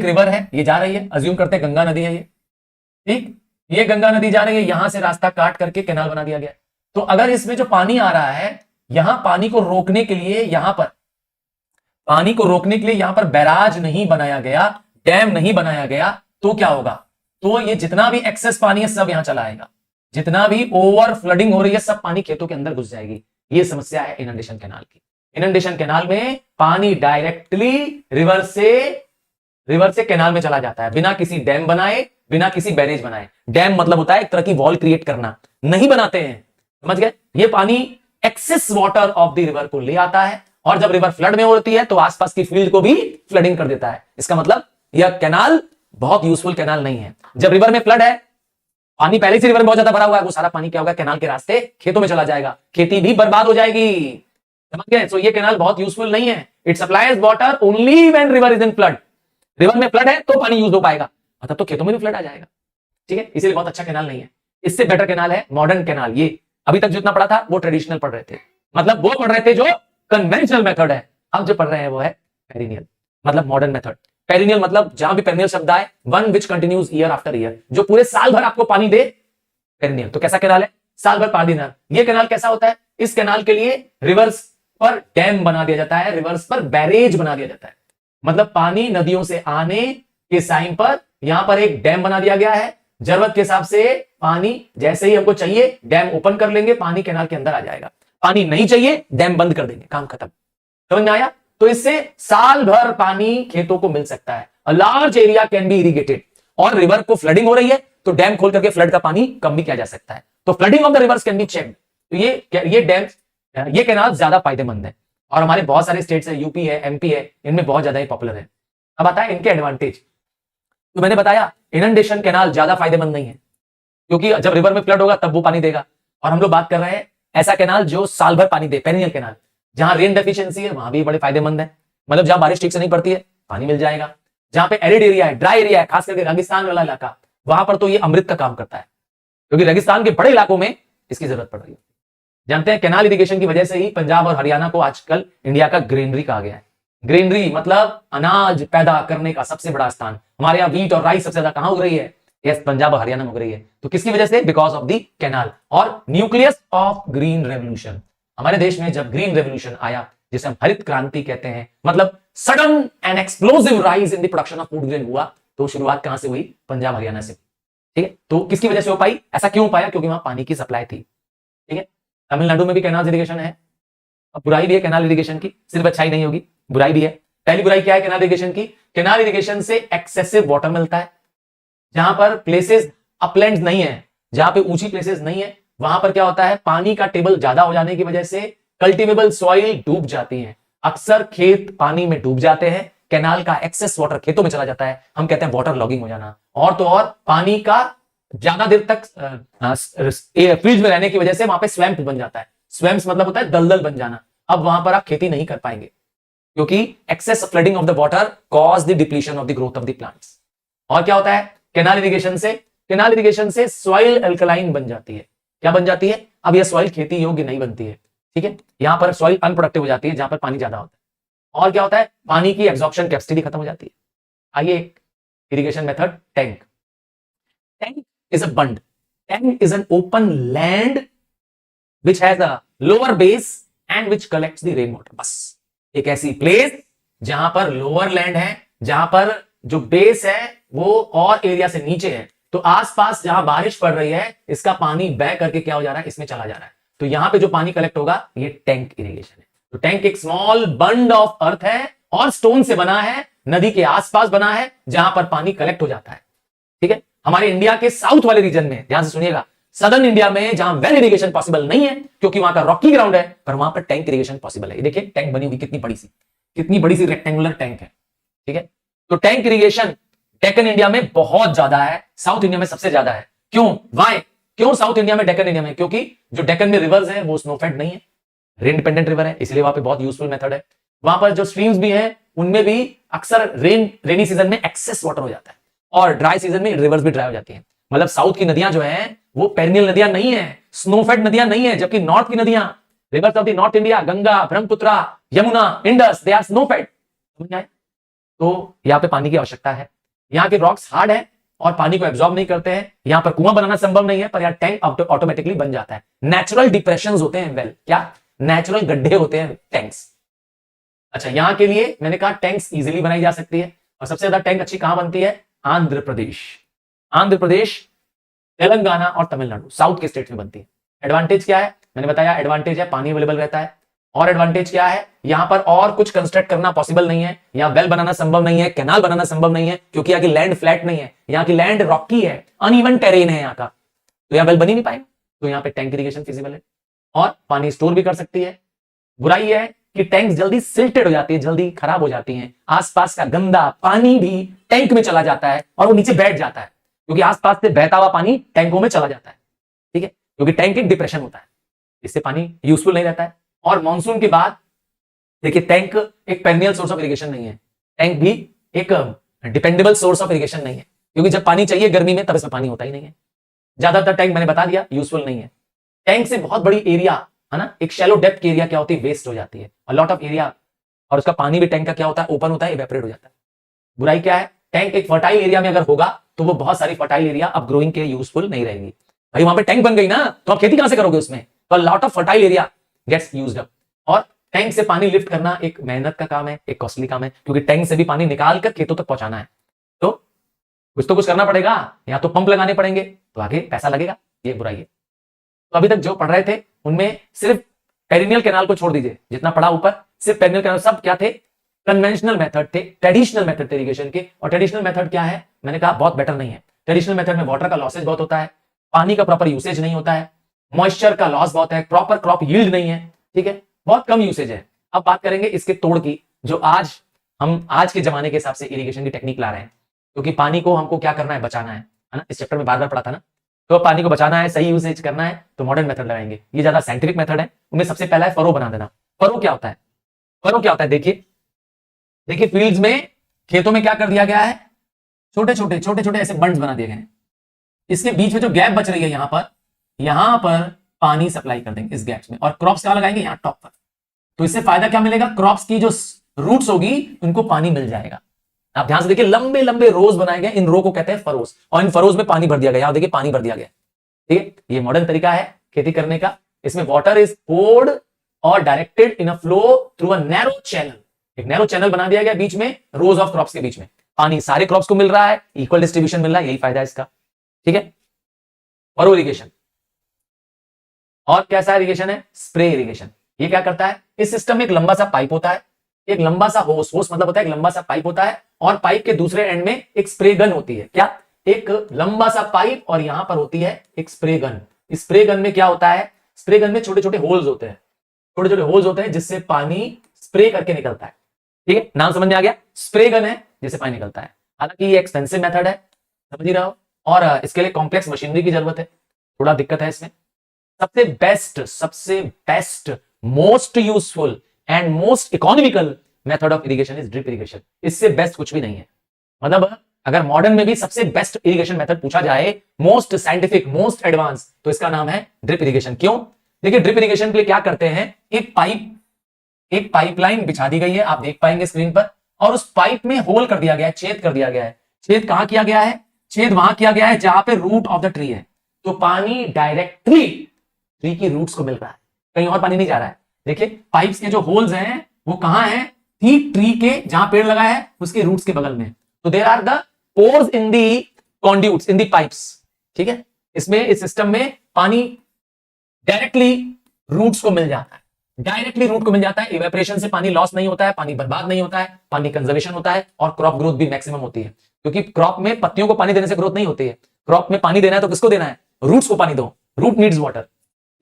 रिवर है, ये जा रही है, अज्यूम करते हैं गंगा नदी है ये, ठीक, ये गंगा नदी जा रही है, यहां से रास्ता काट करके कैनाल बना दिया गया। तो अगर इसमें जो पानी आ रहा है, यहां पानी को रोकने के लिए, यहां पर पानी को रोकने के लिए यहां पर बैराज नहीं बनाया गया, डैम नहीं बनाया गया, तो क्या होगा, तो ये जितना भी एक्सेस पानी है सब यहां चला आएगा, जितना भी ओवर फ्लडिंग हो रही है सब पानी खेतों के अंदर घुस जाएगी। ये समस्या है इनंडेशन कैनाल की। इनंडेशन कैनाल में पानी डायरेक्टली रिवर से कैनाल में चला जाता है, बिना किसी डैम बनाए, बिना किसी बैरेज बनाए। डैम मतलब होता है एक तरह की वॉल क्रिएट करना, नहीं बनाते हैं, समझ गए। ये पानी excess water of the river को ले आता है, और जब रिवर फ्लड में होती है तो आसपास की फील्ड को भी फ्लडिंग कर देता है। इसका मतलब यह कैनाल बहुत यूजफुल कैनाल नहीं है। जब रिवर में फ्लड है, पानी पहले से रिवर में बहुत ज्यादा भरा हुआ है, वो सारा पानी क्या होगा, कैनाल के रास्ते खेतों में चला जाएगा, खेती भी बर्बाद हो जाएगी, समझ गए। तो ये कैनाल बहुत यूजफुल नहीं है। It supplies water only when river is in flood. River में फ्लड है तो पानी यूज हो पाएगा, मतलब तो खेतों में भी फ्लड आ जाएगा, ठीक है, इसलिए बहुत अच्छा कैनाल नहीं है। इससे बेटर कैनाल है मॉडर्न कैनाल। ये अभी तक जितना पढ़ा था वो ट्रेडिशनल पढ़ रहे थे, मतलब वो पढ़ रहे थे जो कन्वेंशनल मेथड है। अब जो पढ़ रहे हैं वो है पेरिनियल, मतलब मॉडर्न मेथड। पेरिनियल मतलब जहां भी पेरिनियल शब्द आए, one which continues year after year, जो पूरे साल भर आपको पानी दे, पेरिनियल। तो कैसा कैनाल है, साल भर पानी देना। ये कैनाल कैसा होता है, इस कैनाल के लिए रिवर्स पर डैम बना दिया जाता है, रिवर्स पर बैरेज बना दिया जाता है, मतलब पानी नदियों से आने के टाइम पर यहां पर एक डैम बना दिया गया है। जरूरत के हिसाब से पानी जैसे ही हमको चाहिए डैम ओपन कर लेंगे, पानी कैनाल के अंदर आ जाएगा। पानी नहीं चाहिए डैम बंद कर देंगे, काम खत्म। समझ में आया। तो इससे साल भर पानी खेतों को मिल सकता है। A large area can be irrigated. और रिवर को फ्लडिंग हो रही है तो डैम खोल करके फ्लड का पानी कम भी किया जा सकता है। तो flooding of the reverse can be checked. तो ये डैम, ये कैनाल ज्यादा फायदेमंद है। और हमारे बहुत सारे स्टेट्स है, यूपी है, एमपी है, इनमें बहुत ज्यादा ही पॉपुलर है। अब आता है इनके एडवांटेज। तो मैंने बताया इनंडेशन कैनाल ज्यादा फायदेमंद नहीं है, क्योंकि जब रिवर में फ्लड होगा तब वो पानी देगा। और हम लोग बात कर रहे हैं ऐसा कैनाल जो साल भर पानी दे, पेरिनियल कैनाल। जहां रेन डेफिशिएंसी है वहां भी बड़े फायदेमंद है, मतलब जहां बारिश ठीक से नहीं पड़ती है पानी मिल जाएगा। जहां पे एरिड एरिया है, ड्राई एरिया है, खास करके रेगिस्तान वाला इलाका, वहां पर तो ये अमृत का काम करता है, क्योंकि रेगिस्तान के बड़े इलाकों में इसकी जरूरत पड़ रही है। जानते हैं कैनाल इरिगेशन की वजह से ही पंजाब और हरियाणा को आजकल इंडिया का ग्रीनरी कहा गया है। ग्रीनरी मतलब अनाज पैदा करने का सबसे बड़ा स्थान। हमारे यहाँ व्हीट और राइस सबसे ज्यादा कहां उग रही है? यस, पंजाब और हरियाणा में उग रही है। तो किसकी वजह से? Because of the canal. और न्यूक्लियस ऑफ ग्रीन रेवोल्यूशन, हमारे देश में जब ग्रीन रेवोल्यूशन आया, जिसे हम हरित क्रांति कहते हैं, मतलब sudden and explosive rise in the production of food grain हुआ, तो शुरुआत कहां से हुई? पंजाब हरियाणा से। ठीक है, तो किसकी वजह से हो पाई? ऐसा क्यों पाया? क्योंकि वहां पानी की सप्लाई थी। ठीक है, तमिलनाडु में भी कैनाल इरिगेशन है। अब बुराई भी है कैनाल इरिगेशन की, सिर्फ अच्छाई नहीं होगी, बुराई भी है। पहली बुराई क्या है कैनाल इरिगेशन की? कैनाल इरिगेशन से एक्सेसिव वाटर मिलता है। जहां पर प्लेसेस अपलैंड्स नहीं है, जहां पे ऊंची प्लेसेस नहीं है, वहां पर क्या होता है? पानी का टेबल ज्यादा हो जाने की वजह से कल्टिवेबल सॉइल डूब जाती है। अक्सर खेत पानी में डूब जाते हैं, कैनाल का एक्सेस वाटर खेतों में चला जाता है, हम कहते हैं वाटर लॉगिंग हो जाना। और तो और पानी का ज्यादा देर तक फ्रीज में रहने की वजह से वहां पे स्वैम्प बन जाता है। स्वैम्प्स मतलब होता है दलदल बन जाना। अब वहां पर आप खेती नहीं कर पाएंगे, क्योंकि excess flooding of the water cause the depletion of the growth of the plants. और क्या होता है कैनाल इरिगेशन से? कैनाल इरिगेशन से सॉइल अल्कलाइन बन जाती है। क्या बन जाती है? अब यह सॉइल खेती योग्य नहीं बनती है। ठीक है, यहां पर सॉइल अनप्रोडक्टिव हो जाती है जहां पर पानी ज्यादा होता है। और क्या होता है? पानी की एब्जॉर्प्शन कैपेसिटी खत्म हो जाती है। आइए एक irrigation method, tank. Tank is a bund. Tank is an open land which has a lower base and which collects the rainwater. बस एक ऐसी प्लेस जहां पर लोअर लैंड है, जहां पर जो बेस है वो और एरिया से नीचे है, तो आसपास जहां बारिश पड़ रही है इसका पानी बह करके क्या हो जा रहा है? इसमें चला जा रहा है। तो यहां पे जो पानी कलेक्ट होगा ये टैंक इरिगेशन है। तो टैंक एक स्मॉल बंड ऑफ अर्थ है और स्टोन से बना है, नदी के आसपास बना है, जहां पर पानी कलेक्ट हो जाता है। ठीक है, हमारे इंडिया के साउथ वाले रीजन में, ध्यान से सुनिएगा, सदर्न इंडिया में जहां वेल इरिगेशन पॉसिबल नहीं है क्योंकि वहां का रॉकी ग्राउंड है, पर वहां पर टैंक इरिगेशन पॉसिबल है। ये देखिए टैंक बनी हुई कितनी बड़ी सी रेक्टेंगुलर टैंक है। ठीक है, तो टैंक इरिगेशन डेक्कन इंडिया में बहुत ज्यादा है, साउथ इंडिया में सबसे ज्यादा है। क्यों? वाई? क्यों साउथ इंडिया में, डेक्कन इंडिया में? क्योंकि जो डेक्कन में रिवर्स है वो स्नोफेड नहीं है, रेन डिपेंडेंट रिवर है, इसलिए वहां पे बहुत यूजफुल मेथड है। वहां पर जो स्ट्रीम्स भी हैं उनमें भी अक्सर रेनी सीजन में एक्सेस वाटर हो जाता है और ड्राई सीजन में रिवर्स भी ड्राई हो जाती हैं। मतलब साउथ की नदियां जो हैं वो पेरिनियल नदियां नहीं है, स्नोफेड नदियां नहीं है, जबकि नॉर्थ की नदियां, rivers of the north India, Ganga, Brahmaputra, Yamuna, Indus, they are snowfed. समझ आए? तो यहां पे पानी की आवश्यकता है। यहां के रॉक्स हार्ड है और पानी को एब्जॉर्ब नहीं करते हैं। यहां पर कुआं बनाना संभव नहीं है, पर यहां टैंक ऑटोमेटिकली बन जाता है। नेचुरल डिप्रेशंस होते हैं, वेल क्या नेचुरल गड्ढे होते हैं टैंक्स। अच्छा, यहां के लिए मैंने कहा टैंक्स इजीली बनाई जा सकती है। और सबसे ज्यादा टैंक अच्छी कहां बनती है? आंध्र प्रदेश, तेलंगाना और तमिलनाडु, साउथ के स्टेट में बनती है। एडवांटेज क्या है? मैंने बताया एडवांटेज है पानी अवेलेबल रहता है। और एडवांटेज क्या है? यहां पर और कुछ कंस्ट्रक्ट करना पॉसिबल नहीं है, यहां वेल बनाना संभव नहीं है, कैनाल बनाना संभव नहीं है, क्योंकि यहाँ की लैंड फ्लैट नहीं है, यहाँ की लैंड रॉकी है, अनइवन टेरेन है यहाँ का, तो यहां वेल बन ही नहीं पाएगा। तो यहाँ पे टैंक इरिगेशन फिजिबल है और पानी स्टोर भी कर सकती है। बुराई है कि टैंक जल्दी सिल्टेड हो जाती है, जल्दी खराब हो जाती हैं। आसपास का गंदा पानी भी टैंक में चला जाता है और वो नीचे बैठ जाता है, क्योंकि आसपास से बहता हुआ पानी टैंकों में चला जाता है। ठीक है, क्योंकि टैंक एक डिप्रेशन होता है, इससे पानी यूजफुल नहीं रहता है। और मानसून के बाद देखिए टैंक एक पेरिनियल सोर्स ऑफ इरिगेशन नहीं है, टैंक भी एक डिपेंडेबल सोर्स ऑफ इरिगेशन नहीं है, क्योंकि जब पानी चाहिए गर्मी में तब इसमें पानी होता ही नहीं है। ज्यादातर टैंक मैंने बता दिया यूजफुल नहीं है। टैंक से बहुत बड़ी एरिया है ना, एक शैलो डेप्थ की एरिया क्या होती है? वेस्ट हो जाती है, और लॉट ऑफ एरिया, और उसका पानी भी टैंक का क्या होता है? ओपन होता है, इवेपोरेट हो जाता है। बुराई क्या है? टैंक एक फर्टाइल एरिया में अगर होगा तो वो बहुत सारी फर्टाइल एरिया अब ग्रोइंग के यूजफुल नहीं रहेगी। भाई वहां पे टैंक बन गई ना, तो आप खेती कहां से करोगे उसमें? तो lot of fertile area gets used up. और टैंक से पानी लिफ्ट करना एक मेहनत का काम है, एक कॉस्टली काम है, क्योंकि टैंक से भी पानी निकाल कर खेतों तक पहुंचाना है, तो कुछ करना पड़ेगा, या तो पंप लगाने पड़ेंगे, तो आगे पैसा लगेगा, ये बुराई है। तो अभी तक जो पढ़ रहे थे उनमें सिर्फ पेरिनियल कैनाल को छोड़ दीजिए, जितना पढ़ा ऊपर सिर्फ पेरिनियल कैनाल, सब क्या थे? कन्वेंशनल मेथड थे, ट्रेडिशनल मेथड थे इरिगेशन के। और ट्रेडिशनल मेथड क्या है, मैंने कहा बहुत बेटर नहीं है। ट्रेडिशनल मेथड में वाटर का लॉसेज बहुत होता है, पानी का प्रॉपर यूसेज नहीं होता है, मॉइस्चर का लॉस बहुत है, प्रॉपर क्रॉप यील्ड नहीं है, ठीक है, बहुत कम यूसेज है। अब बात करेंगे इसके तोड़ की, जो आज हम आज के जमाने के हिसाब से इरिगेशन की टेक्निक ला रहे हैं, क्योंकि पानी को हमको क्या करना है, बचाना है ना। इस चैप्टर में बार बार पढ़ा था ना। तो पानी को बचाना है, सही यूसेज करना है, तो मॉडर्न मेथड लगाएंगे। ये ज्यादा साइंटिफिक मेथड है। उनमें सबसे पहला है फरो बना देना। फरो क्या होता है, फरो क्या होता है, देखिए देखिए फील्ड्स में, खेतों में क्या कर दिया गया है, छोटे छोटे ऐसे बंड्स बना दिए गए हैं। इसके बीच में जो गैप बच रही है यहां पर पानी सप्लाई कर देंगे इस गैप्स में, और क्रॉप्स क्या लगाएंगे, यहां टॉप पर। तो इससे फायदा क्या मिलेगा, क्रॉप्स की जो रूट्स होगी उनको पानी मिल जाएगा। आप ध्यान से देखिए, लंबे लंबे रोज बनाए गए, इन रो को कहते हैं फरोज, और इन फरोज में पानी भर दिया गया। यहां देखिए पानी भर दिया गया, ठीक है। ये मॉडर्न तरीका है खेती करने का। इसमें वाटर इज पोर्ड और directed in a flow through a narrow channel. एक नैरो चैनल बना दिया गया बीच में, रोज ऑफ क्रॉप्स के बीच में पानी सारे क्रॉप्स को मिल रहा है, इक्वल डिस्ट्रीब्यूशन मिल रहा है, यही फायदा है इसका, ठीक है। Furrow irrigation. और कैसा इरिगेशन है, स्प्रे इरिगेशन। ये क्या करता है, इस सिस्टम में एक लंबा सा पाइप होता है, एक लंबा सा होस मतलब होता है एक लंबा सा पाइप होता है, और पाइप के दूसरे एंड में एक स्प्रे गन होती है। क्या, एक लंबा सा पाइप और यहां पर होती है एक स्प्रे गन। स्प्रे गन में क्या होता है, स्प्रे गन में छोटे छोटे होल्स होते हैं, छोटे छोटे होल्स होते हैं जिससे पानी स्प्रे करके निकलता है, ठीक है। नाम समझ में आ गया, स्प्रे गन है जिससे पानी निकलता है। हालांकि ये एक्सपेंसिव मेथड है, समझ ही रहा हो, और इसके लिए कॉम्प्लेक्स मशीनरी की जरूरत है, थोड़ा दिक्कत है इसमें। सबसे best most useful and most economical method of irrigation is drip irrigation. इससे बेस्ट कुछ भी नहीं है। मतलब अगर मॉडर्न में भी सबसे बेस्ट इरिगेशन मेथड पूछा जाए, मोस्ट साइंटिफिक मोस्ट एडवांस, तो इसका नाम है ड्रिप इरिगेशन। क्यों, देखिए ड्रिप इरिगेशन के लिए क्या करते हैं, एक पाइपलाइन बिछा दी गई है, आप देख पाएंगे स्क्रीन पर, और उस पाइप में होल कर दिया गया है, छेद कर दिया गया है। छेद कहां किया गया है, छेद वहां किया गया है जहां पे रूट ऑफ द ट्री है। तो पानी डायरेक्टली ट्री की रूट्स को मिल रहा है, कहीं और पानी नहीं जा रहा है। देखिए पाइप्स के जो होल्स हैं वो कहां हैं, ठीक ट्री के जहां पेड़ लगा है उसके रूट्स के बगल में। तो there are the pores in the conduits in the pipes, ठीक है। इसमें इस सिस्टम में पानी डायरेक्टली रूट्स को मिल जाता है, डायरेक्टली रूट को मिल जाता है। इवेपोरेशन से पानी लॉस नहीं होता है, पानी बर्बाद नहीं होता है, पानी कंजर्वेशन होता है, और क्रॉप ग्रोथ भी मैक्सिमम होती है। क्योंकि क्रॉप में पत्तियों को पानी देने से ग्रोथ नहीं होती है, क्रॉप में पानी देना है तो किसको देना है, रूट्स को पानी दो, रूट नीड्स वाटर,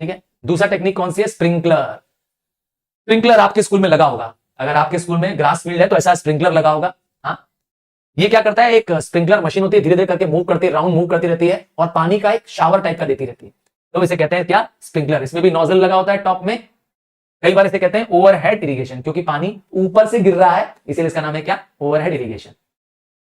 ठीक है। दूसरा टेक्निक कौन सी है, स्प्रिंकलर। स्प्रिंकलर आपके स्कूल में लगा होगा, अगर आपके स्कूल में ग्रास फील्ड है तो ऐसा स्प्रिंकलर लगा होगा। हाँ, ये क्या करता है, एक स्प्रिंकलर मशीन होती है, धीरे धीरे करके मूव करती है, राउंड मूव करती रहती है, और पानी का एक शावर टाइप का देती रहती है। तो इसे कहते हैं क्या, स्प्रिंकलर। इसमें भी नोजल लगा होता है टॉप में। कई बार इसे कहते हैं ओवरहेड इरिगेशन, क्योंकि पानी ऊपर से गिर रहा है, इसीलिए इसका नाम है क्या, ओवरहेड इरिगेशन।